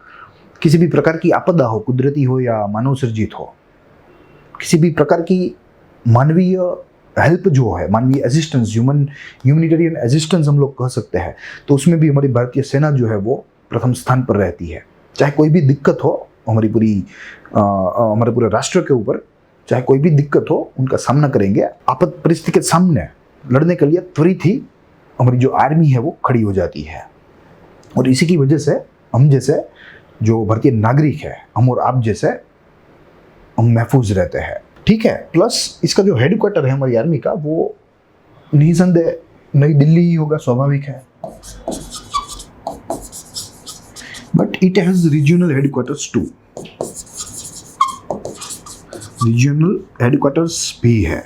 किसी भी प्रकार की आपदा हो, कुदरती हो या मानव सर्जित हो, किसी भी प्रकार की मानवीय हेल्प जो है, मानवीय असिस्टेंस, ह्यूमैनिटेरियन असिस्टेंस हम लोग कह सकते हैं, तो उसमें भी हमारी भारतीय सेना जो है वो प्रथम स्थान पर रहती है। चाहे कोई भी दिक्कत हो हमारे पूरे राष्ट्र के ऊपर, चाहे कोई भी दिक्कत हो, उनका सामना करेंगे। आपात परिस्थिति के सामने लड़ने के लिए त्वरित ही हमारी जो आर्मी है वो खड़ी हो जाती है। और इसी की वजह से हम जैसे जो भारतीय नागरिक है, हम और आप जैसे, हम महफूज रहते हैं। ठीक है, प्लस इसका जो हेडक्वार्टर है हमारी आर्मी का, वो निसंदेह नई दिल्ली ही होगा, स्वाभाविक है। But it has regional headquarters too, regional headquarters भी है।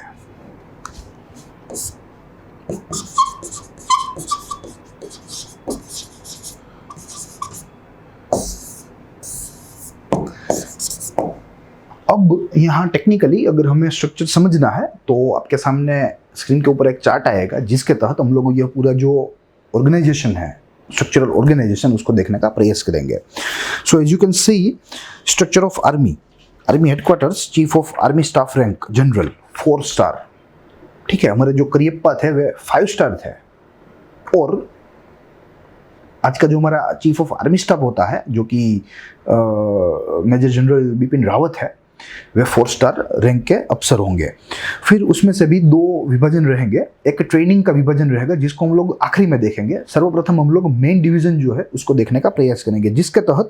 अब यहाँ टेक्निकली अगर हमें स्ट्रक्चर समझना है तो आपके सामने स्क्रीन के ऊपर एक चार्ट आएगा, जिसके तहत हम लोग यह पूरा जो ऑर्गेनाइजेशन है, स्ट्रक्चरल ऑर्गेनाइजेशन, उसको देखने का प्रयास करेंगे। So as you can see, structure of army headquarters, chief of army staff rank general 4 star. ठीक है, हमारे जो करियप्पा थे वे 5 स्टार थे, और आज का जो हमारा चीफ ऑफ आर्मी स्टाफ होता है, जो कि मेजर जनरल बिपिन रावत है, वे 4 स्टार रैंक के अफसर होंगे। फिर उसमें से भी 2 विभाजन रहेंगे, एक ट्रेनिंग का विभाजन रहेगा, जिसको हम लोग आखिरी में देखेंगे। सर्वप्रथम हम लोग मेन डिवीजन जो है उसको देखने का प्रयास करेंगे, जिसके तहत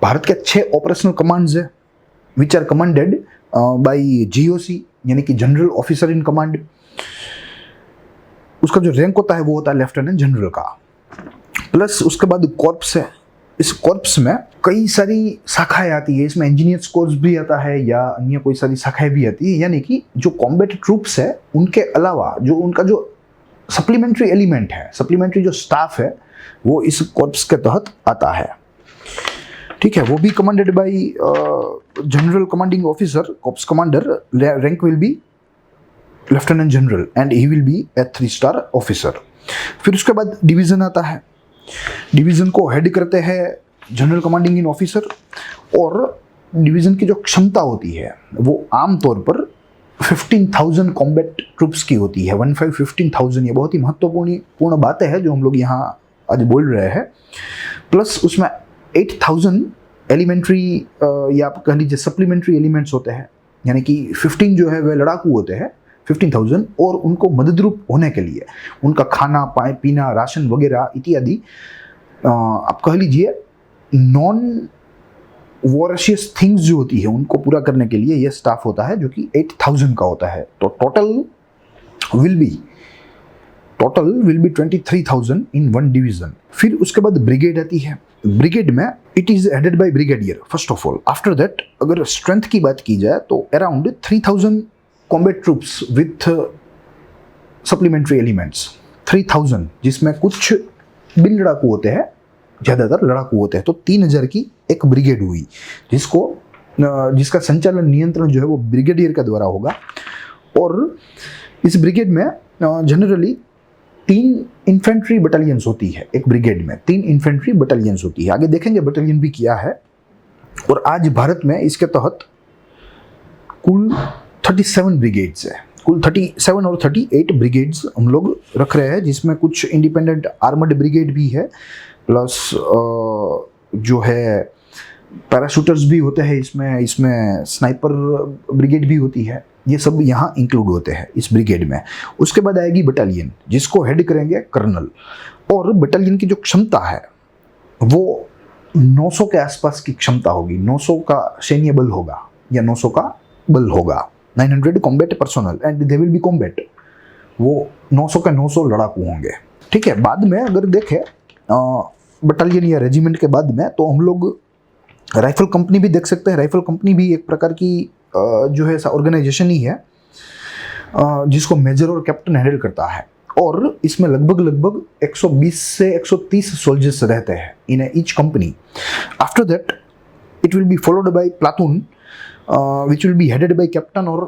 भारत के 6 ऑपरेशनल कमांड्स है, which are commanded by GOC, यानी कि जनरल ऑफिसर इन कमांड। उसका जो रैंक होता है वो होता है लेफ्टिनेंट जनरल का। प्लस उसके बाद कॉर्प्स है, इस कॉर्प्स में कई सारी शाखाएं आती है, इसमें इंजीनियर्स कोर्स भी आता है या अन्य कोई सारी शाखाएं भी आती है, यानी कि जो कॉम्बैट ट्रूप्स है उनके अलावा जो उनका जो सप्लीमेंट्री एलिमेंट है, सप्लीमेंट्री जो स्टाफ है, वो इस कॉर्प्स के तहत आता है। ठीक है, वो भी commanded bye general commanding officer, corps commander, rank will be lieutenant general and he will be A 3 star officer. फिर उसके बाद डिवीजन आता है, डिवीजन को हेड करते हैं जनरल कमांडिंग इन ऑफिसर, और डिवीजन की जो क्षमता होती है वो आमतौर पर 15,000 कॉम्बैट ट्रूप्स की होती है। 15,000 ये बहुत ही महत्वपूर्ण बातें हैं जो हम लोग यहाँ आज बोल रहे हैं। प्लस उसमें 8,000 एलिमेंट्री या आप कह लीजिए सप्लीमेंट्री एलिमेंट्स होते हैं, यानी कि 15 जो है वह लड़ाकू होते हैं, 15,000, और उनको मददरूप होने के लिए उनका खाना पीना, राशन वगैरह इत्यादि, आप कह लीजिए नॉन वॉरशियस थिंग्स जो होती है उनको पूरा करने के लिए यह स्टाफ होता है, जो कि 8,000 का होता है। तो total will be 23,000 in 1 division. फिर उसके बाद ब्रिगेड आती है। ब्रिगेड में it is headed by brigadier first of all. After that अगर स्ट्रेंथ की बात की जाए तो around 3,000 combat troops with supplementary elements, 3,000, जिसमें कुछ बिन लड़ाकू होते हैं, ज़्यादातर लड़ाकू होते हैं। तो 3,000 की एक ब्रिगेड हुई, जिसका संचालन नियंत्रण जो है वो ब्रिगेडियर के द्वारा होगा। और इस ब्रिगेड में जनरली 3 इन्फेंट्री बटालियंस होती है। एक ब्रिगेड में 3 इन्फेंट्री बटालियंस होती है, आगे देखेंगे बटालियन भी किया है। और आज भारत में इसके तहत कुल 37 ब्रिगेड्स है, कुल 37 और 38 ब्रिगेड्स हम लोग रख रहे हैं, जिसमें कुछ इंडिपेंडेंट आर्मर्ड ब्रिगेड भी है, प्लस जो है पैराशूटर्स भी होते हैं इसमें स्नाइपर ब्रिगेड भी होती है। ये सब यहाँ इंक्लूड होते हैं इस ब्रिगेड में। उसके बाद आएगी बटालियन, जिसको हेड करेंगे कर्नल। और बटालियन की जो क्षमता है वो 900 के आसपास की क्षमता होगी, 900 का सैन्य बल होगा या 900 का बल होगा, 900 combat personnel and they will be combat. वो 900 के 900 लड़ाकू होंगे। ठीक है, बाद में अगर देखें बटालियन या रेजिमेंट के बाद में, तो हम लोग राइफल कंपनी भी देख सकते हैं। राइफल कंपनी भी एक प्रकार की जो है ऑर्गेनाइजेशन ही है जिसको मेजर और कैप्टन हैंडल करता है, और इसमें लगभग 120 से 130 सोल्जर्स रहते हैं in each company. After that it will be followed by platoon which will be headed by captain और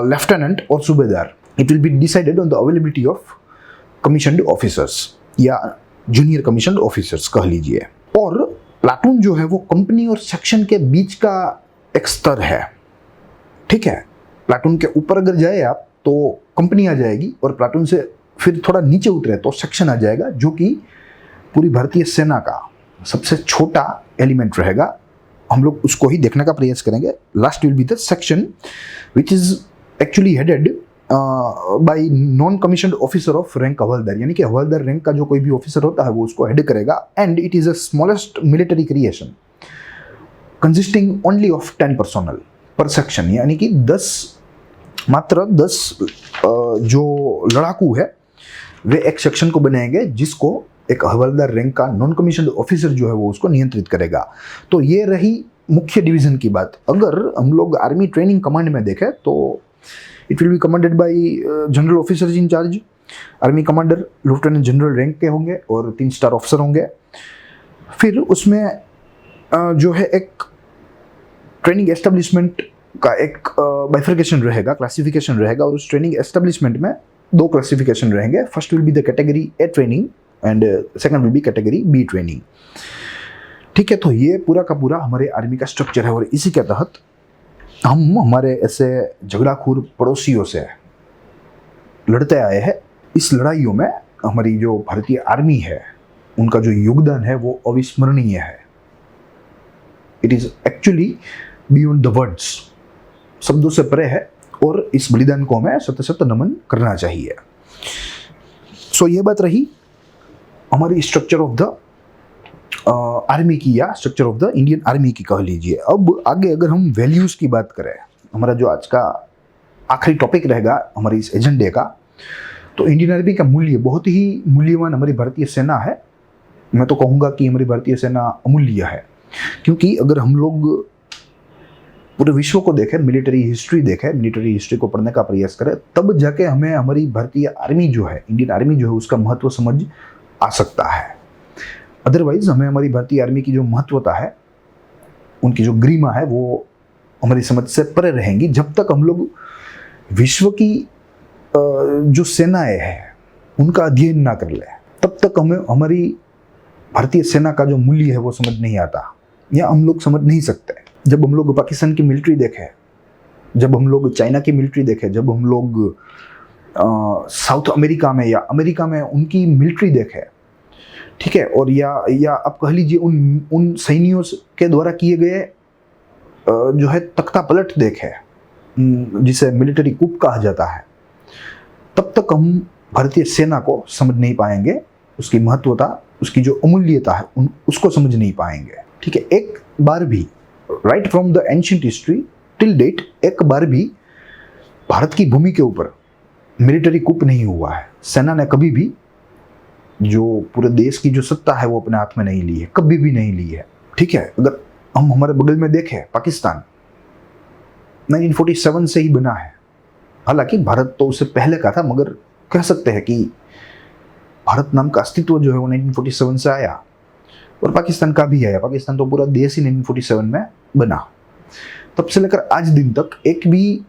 लेफ्टिनेंट और सूबेदार। It will be decided on the availability of commissioned officers या जूनियर कमीशन्ड ऑफिसर्स कह लीजिए। और platoon जो है वो कंपनी और सेक्शन के बीच का एक स्तर है। ठीक है, प्लाटून के ऊपर अगर जाए आप तो कंपनी आ जाएगी, और प्लाटून से फिर थोड़ा नीचे उतरे तो सेक्शन आ जाएगा, जो कि पूरी भारतीय सेना का सबसे छोटा एलिमेंट रहेगा। हम लोग उसको ही देखने का प्रयास करेंगे। Last will be the section which is actually headed by non commissioned officer of rank havildar, यानी कि हवलदार रैंक का जो कोई भी ऑफिसर होता है वो उसको हेड करेगा। And it is a smallest military creation consisting only of 10 personnel पर सेक्शन, यानी कि मात्र 10 जो लड़ाकू है वे एक सेक्शन को बनाएंगे, जिसको एक हवलदार रैंक का नॉन कमीशन्ड ऑफिसर जो है वो उसको नियंत्रित करेगा। तो ये रही मुख्य डिवीजन की बात। अगर हम लोग आर्मी ट्रेनिंग कमांड में देखें तो it will be commanded bye general officers in charge. Army commander lieutenant general rank के होंगे और 3 स्टार ऑफिसर होंगे। फिर उसमें जो है एक ट्रेनिंग एस्टेब्लिशमेंट का एक बाइफर्केशन रहेगा, क्लासिफिकेशन रहेगा, और उस ट्रेनिंग एस्टेब्लिशमेंट में 2 क्लासिफिकेशन रहेंगे। First will be the category A training and second will be category B training. ठीक है, तो ये पूरा का पूरा हमारे आर्मी का स्ट्रक्चर है, और इसी के तहत हम हमारे ऐसे झगड़ाखोर पड़ोसियों से लड़ते आए हैं। इस लड़ाइयों में हमारी जो भारतीय आर्मी है उनका जो योगदान है वो अविस्मरणीय है। It is actually beyond the words, शब्दों से परे है, और इस बलिदान को हमें सत नमन करना चाहिए। सो ये बात रही हमारी स्ट्रक्चर ऑफ द आर्मी की, या structure of the Indian army की कह लीजिए। अब आगे अगर हम वैल्यूज़ की बात करें, हमारा जो आज का आखिरी टॉपिक रहेगा हमारे इस एजेंडे का, तो इंडियन आर्मी का मूल्य बहुत ही मूल्यवान हमारी भारतीय सेना है। मैं तो कहूँगा कि हमारी भारतीय सेना अमूल्य है, क्योंकि अगर हम लोग पूरे विश्व को देखें, मिलिट्री हिस्ट्री को पढ़ने का प्रयास करें, तब जाके हमें हमारी भारतीय आर्मी जो है, इंडियन आर्मी जो है, उसका महत्व समझ आ सकता है। अदरवाइज हमें हमारी भारतीय आर्मी की जो महत्वता है, उनकी जो गरिमा है, वो हमारी समझ से परे रहेंगी जब तक हम लोग विश्व की जो सेनाएं हैं उनका अध्ययन ना कर ले। तब तक हमें हमारी भारतीय सेना का जो मूल्य है वो समझ नहीं आता, या हम लोग समझ नहीं सकते। जब हम लोग पाकिस्तान की मिलिट्री देखें, जब हम लोग चाइना की मिलिट्री देखें, जब हम लोग साउथ अमेरिका में या अमेरिका में उनकी मिलिट्री देखें, ठीक है, और या आप कह लीजिए उन सैनियों के द्वारा किए गए जो है तख्ता पलट देखे, जिसे मिलिट्री कूप कहा जाता है, तब तक हम भारतीय सेना को समझ नहीं पाएंगे, उसकी महत्वता, उसकी जो अमूल्यता है उसको समझ नहीं पाएंगे। ठीक है, एक बार भी right from the ancient history till date एक बार भी भारत की भूमि के ऊपर मिलिट्री कूप नहीं हुआ है। सेना ने कभी भी जो पूरे देश की जो सत्ता है वो अपने हाथ में नहीं ली है, कभी भी नहीं ली है। ठीक है, अगर हम हमारे बगल में देखें, पाकिस्तान 1947 से ही बना है। हालांकि भारत तो उससे पहले का था, मगर कह सकते हैं कि भारत नाम का अस्तित्व जो है वो 1947 से आया, और पाकिस्तान का भी आया। पाकिस्तान तो पूरा देश ही 1947 में बना। तब से लेकर आज दिन तक एक भी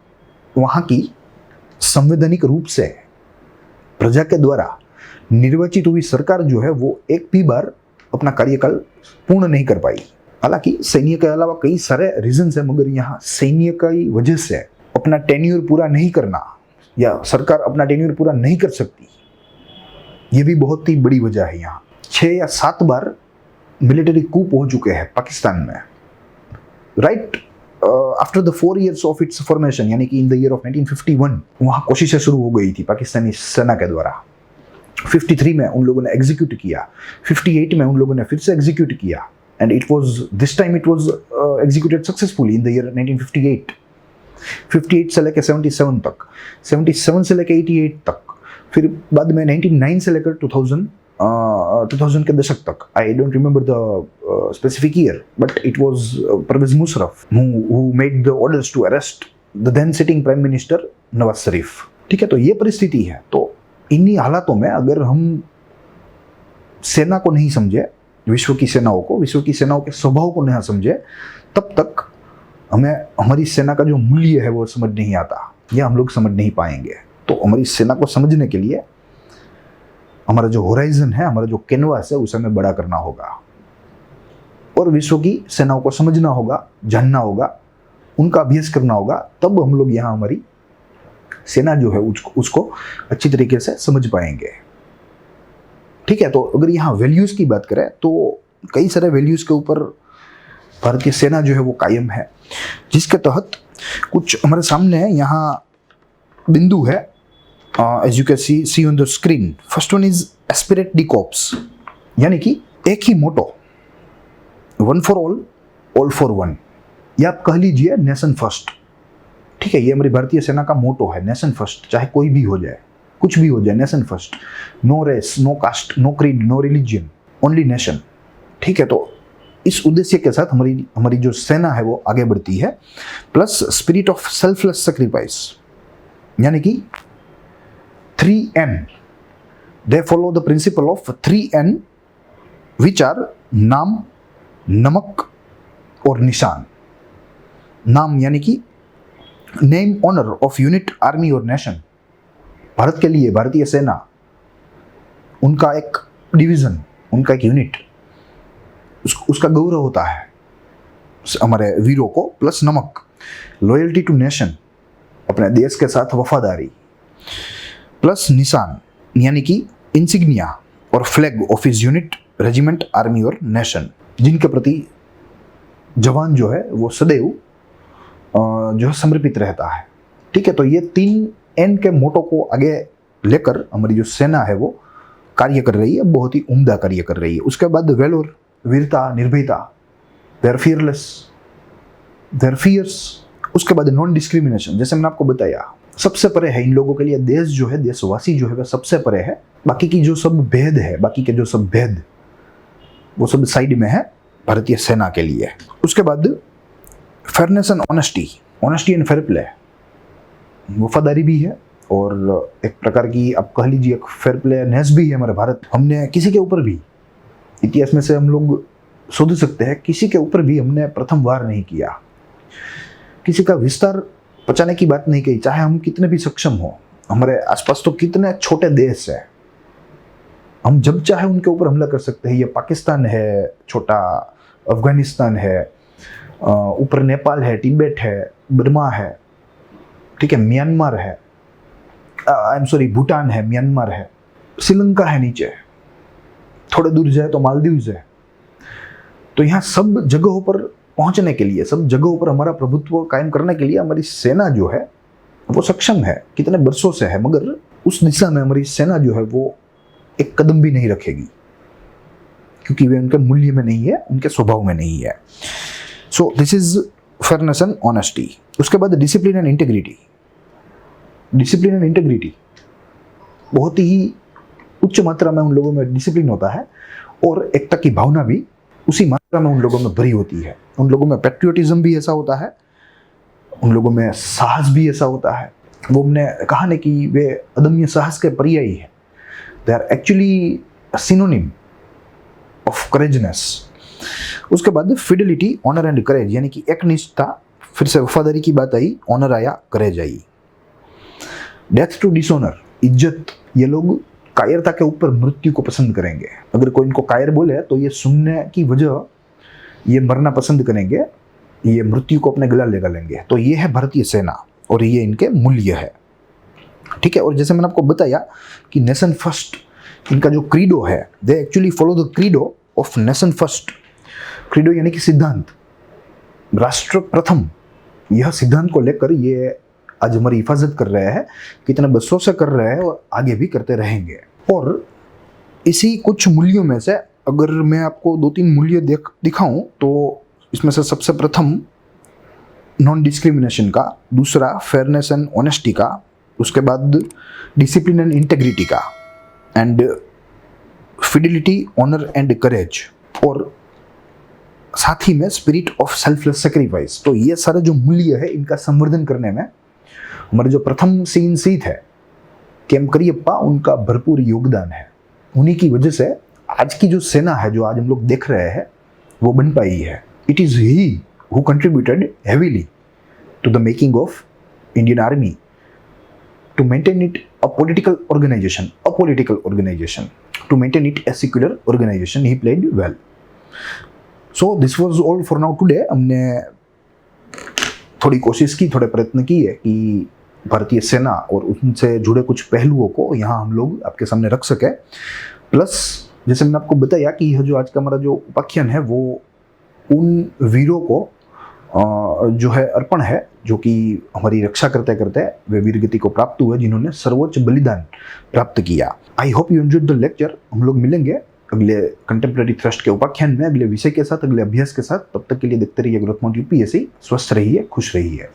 वहाँ की संवैधानिक रूप से प्रजा के द्वारा निर्वाचित हुई सरकार जो है वो एक भी बार अपना कार्यकाल पूर्ण नहीं कर पाई। हालांकि सैन्य के अलावा कई सारे रीजंस है, मगर यहाँ सैन्य की वजह से अपना टेन्योर पूरा नहीं करना, या सरकार अपना टेन्योर पूरा नहीं कर सकती, ये भी बहुत ही बड़ी वजह है। यहाँ 6 या 7 बार मिलिट्री कूप हो चुके हैं पाकिस्तान में, right after the 4 years of its formation, यानी कि इन द ईयर ऑफ 1951 वहाँ कोशिशें शुरू हो गई थी पाकिस्तानी सेना के द्वारा। 53 में उन लोगों ने एग्जीक्यूट किया, 58 में उन लोगों ने फिर से एग्जीक्यूट किया, and it was this time it was executed successfully in the year 1958। 58 से लेकर 77 तक, 77 से लेकर 88 तक, फिर बाद में 99 से लेकर 2000 के दशक तक। I don't remember the specific year, but it was Pervez Musharraf who made the orders to arrest the then sitting prime minister Nawaz Sharif. ठीक है, तो ये परिस्थिति है। तो इन्हीं हालातों में अगर हम सेना को नहीं समझे, विश्व की सेनाओं को, विश्व की सेनाओं के स्वभाव को नहीं समझे, तब तक हमें हमारी सेना का जो मूल्य है वो समझ नहीं आता, या हम लोग समझ नहीं पाएंगे। तो हमारी सेना को समझने के लिए हमारा जो होराइजन है, हमारा जो कैनवास है, उसे हमें बड़ा करना होगा और विश्व की सेनाओं को समझना होगा, जानना होगा, उनका अभ्यास करना होगा। तब हम लोग यहाँ हमारी सेना जो है उसको अच्छी तरीके से समझ पाएंगे। ठीक है, तो अगर यहाँ वैल्यूज़ की बात करें तो कई सारे वैल्यूज़ के ऊपर भारतीय सेना जो है वो कायम है, जिसके तहत कुछ हमारे सामने यहाँ बिंदु है, as you can see on the screen. First one is esprit de corps, यानी कि एक ही motto, one for all for one, या आप कह लीजिए नेशन फर्स्ट। ठीक है, ये हमारी भारतीय सेना का मोटो है, नेशन फर्स्ट। चाहे कोई भी हो जाए, कुछ भी हो जाए, nation first. No race, no caste, no creed, no religion, only nation. ठीक है, तो इस उद्देश्य के साथ हमारी जो सेना है वो आगे बढ़ती है। Plus spirit of selfless sacrifice, यानी कि 3N, they follow the principle of 3N which are नाम, नमक और निशान। नाम यानी कि name, honour of unit, army और नेशन। भारत के लिए भारतीय सेना, उनका एक डिवीजन, उनका एक यूनिट, उसका गौरव होता है हमारे वीरों को। प्लस नमक, लॉयल्टी टू नेशन, अपने देश के साथ वफादारी। प्लस निशान, यानी कि इंसिग्निया और flag of his unit, regiment, army और नेशन, जिनके प्रति जवान जो है वो सदैव जो है समर्पित रहता है। ठीक है, तो ये 3N के मोटो को आगे लेकर हमारी जो सेना है वो कार्य कर रही है, बहुत ही उम्दा कार्य कर रही है। उसके बाद वेलोर, वीरता, निर्भयता, they are fearless, they are fierce. उसके बाद नॉन डिस्क्रिमिनेशन, जैसे मैंने आपको बताया, सबसे परे है इन लोगों के लिए देश जो है, देशवासी जो है वह सबसे परे है। बाकी की जो सब भेद है, बाकी के जो सब भेद, वो सब साइड में है भारतीय सेना के लिए। उसके बाद fairness and honesty, honesty and fair play, वफादारी भी है और एक प्रकार की आप कह लीजिए एक फेयर प्लेनेस भी है हमारे भारत। हमने किसी के ऊपर भी, इतिहास में से हम लोग शोध सकते हैं, किसी के ऊपर भी हमने प्रथम वार नहीं किया, किसी का विस्तार बचाने की बात नहीं कही, चाहे हम कितने भी सक्षम हो। हमारे आसपास तो कितने छोटे देश है, हम जब चाहे उनके ऊपर हमला कर सकते हैं। ये पाकिस्तान है छोटा, अफगानिस्तान है, ऊपर नेपाल है, तिब्बत है, बर्मा है, ठीक है, म्यांमार है, आई एम सॉरी, भूटान है, म्यांमार है, श्रीलंका है, नीचे थोड़े दूर जाए तो मालदीव्स है। तो यहाँ सब जगहों पर पहुंचने के लिए, सब जगहों पर हमारा प्रभुत्व कायम करने के लिए हमारी सेना जो है वो सक्षम है, कितने वर्षों से है। मगर उस दिशा में हमारी सेना जो है वो एक कदम भी नहीं रखेगी, क्योंकि वे उनके मूल्य में नहीं है, उनके स्वभाव में नहीं है। So this is fairness and honesty. उसके बाद discipline and integrity. Discipline and integrity, बहुत ही उच्च मात्रा में उन लोगों में डिसिप्लिन होता है और एकता की भावना भी उसी मात्रा में उन लोगों में भरी होती है। उन लोगों में पैट्रियोटिज्म भी ऐसा होता है, उन लोगों में साहस भी ऐसा होता है। वो हमने कहा ना कि वे अदम्य साहस के पर्यायी है। They are actually synonym of courageness. उसके बाद फिडेलिटी, ऑनर एंड करेज, यानी कि एक निष्ठा, फिर से वफादारी की बात आई, ऑनर आया, करेज आई। डेथ टू डिसऑनर, इज्जत, ये लोग कायरता के ऊपर मृत्यु को पसंद करेंगे। अगर कोई इनको कायर बोले तो ये सुनने की वजह ये मरना पसंद करेंगे, ये मृत्यु को अपने गला लगा लेंगे। तो ये है भारतीय सेना और ये इनके मूल्य है। ठीक है, और जैसे मैंने आपको बताया कि नेशन फर्स्ट इनका जो क्रीडो है, they actually follow the credo of nation first. Credo यानी कि सिद्धांत, राष्ट्र प्रथम। यह सिद्धांत को लेकर ये आज हमारी हिफाजत कर रहे हैं, कितने बरसों से कर रहे हैं और आगे भी करते रहेंगे। और इसी कुछ मूल्यों में से अगर मैं आपको 2-3 मूल्य दिखाऊं तो इसमें से सबसे प्रथम नॉन डिस्क्रिमिनेशन का, दूसरा फेयरनेस एंड ऑनेस्टी का, उसके बाद डिसिप्लिन एंड इंटेग्रिटी का, and fidelity, honour and courage, और साथ ही में स्पिरिट ऑफ सेल्फलेस सेक्रीफाइस। तो ये सारे जो मूल्य है इनका संवर्धन करने में हमारे जो प्रथम सीन सीट है केम करियप्पा, उनका भरपूर योगदान है। उन्हीं की वजह से आज की जो सेना है जो आज हम लोग देख रहे हैं वो बन पाई है। It is he who contributed heavily to the making of Indian army, to maintain it a political organization, to maintain it a secular organization. He played well. So this was all for now today. हमने थोड़ी कोशिश की, थोड़े प्रयत्न किए कि भारतीय सेना और उनसे जुड़े कुछ पहलुओं को यहाँ हम लोग आपके सामने रख सके। प्लस जैसे मैंने आपको बताया कि यह जो आज का हमारा जो उपाख्यान है वो उन वीरों को जो है अर्पण है जो कि हमारी रक्षा करते करते वे वीर गति को प्राप्त हुए, जिन्होंने सर्वोच्च बलिदान प्राप्त किया। I hope you enjoyed the lecture. हम लोग मिलेंगे अगले कंटेम्प्रेरी थ्रस्ट के उपाख्यान में, अगले विषय के साथ, अगले अभ्यास के साथ। तब तक के लिए देखते रहिए ग्रोथ माउंट यूपीएससी। स्वस्थ रहिए, खुश रहिए।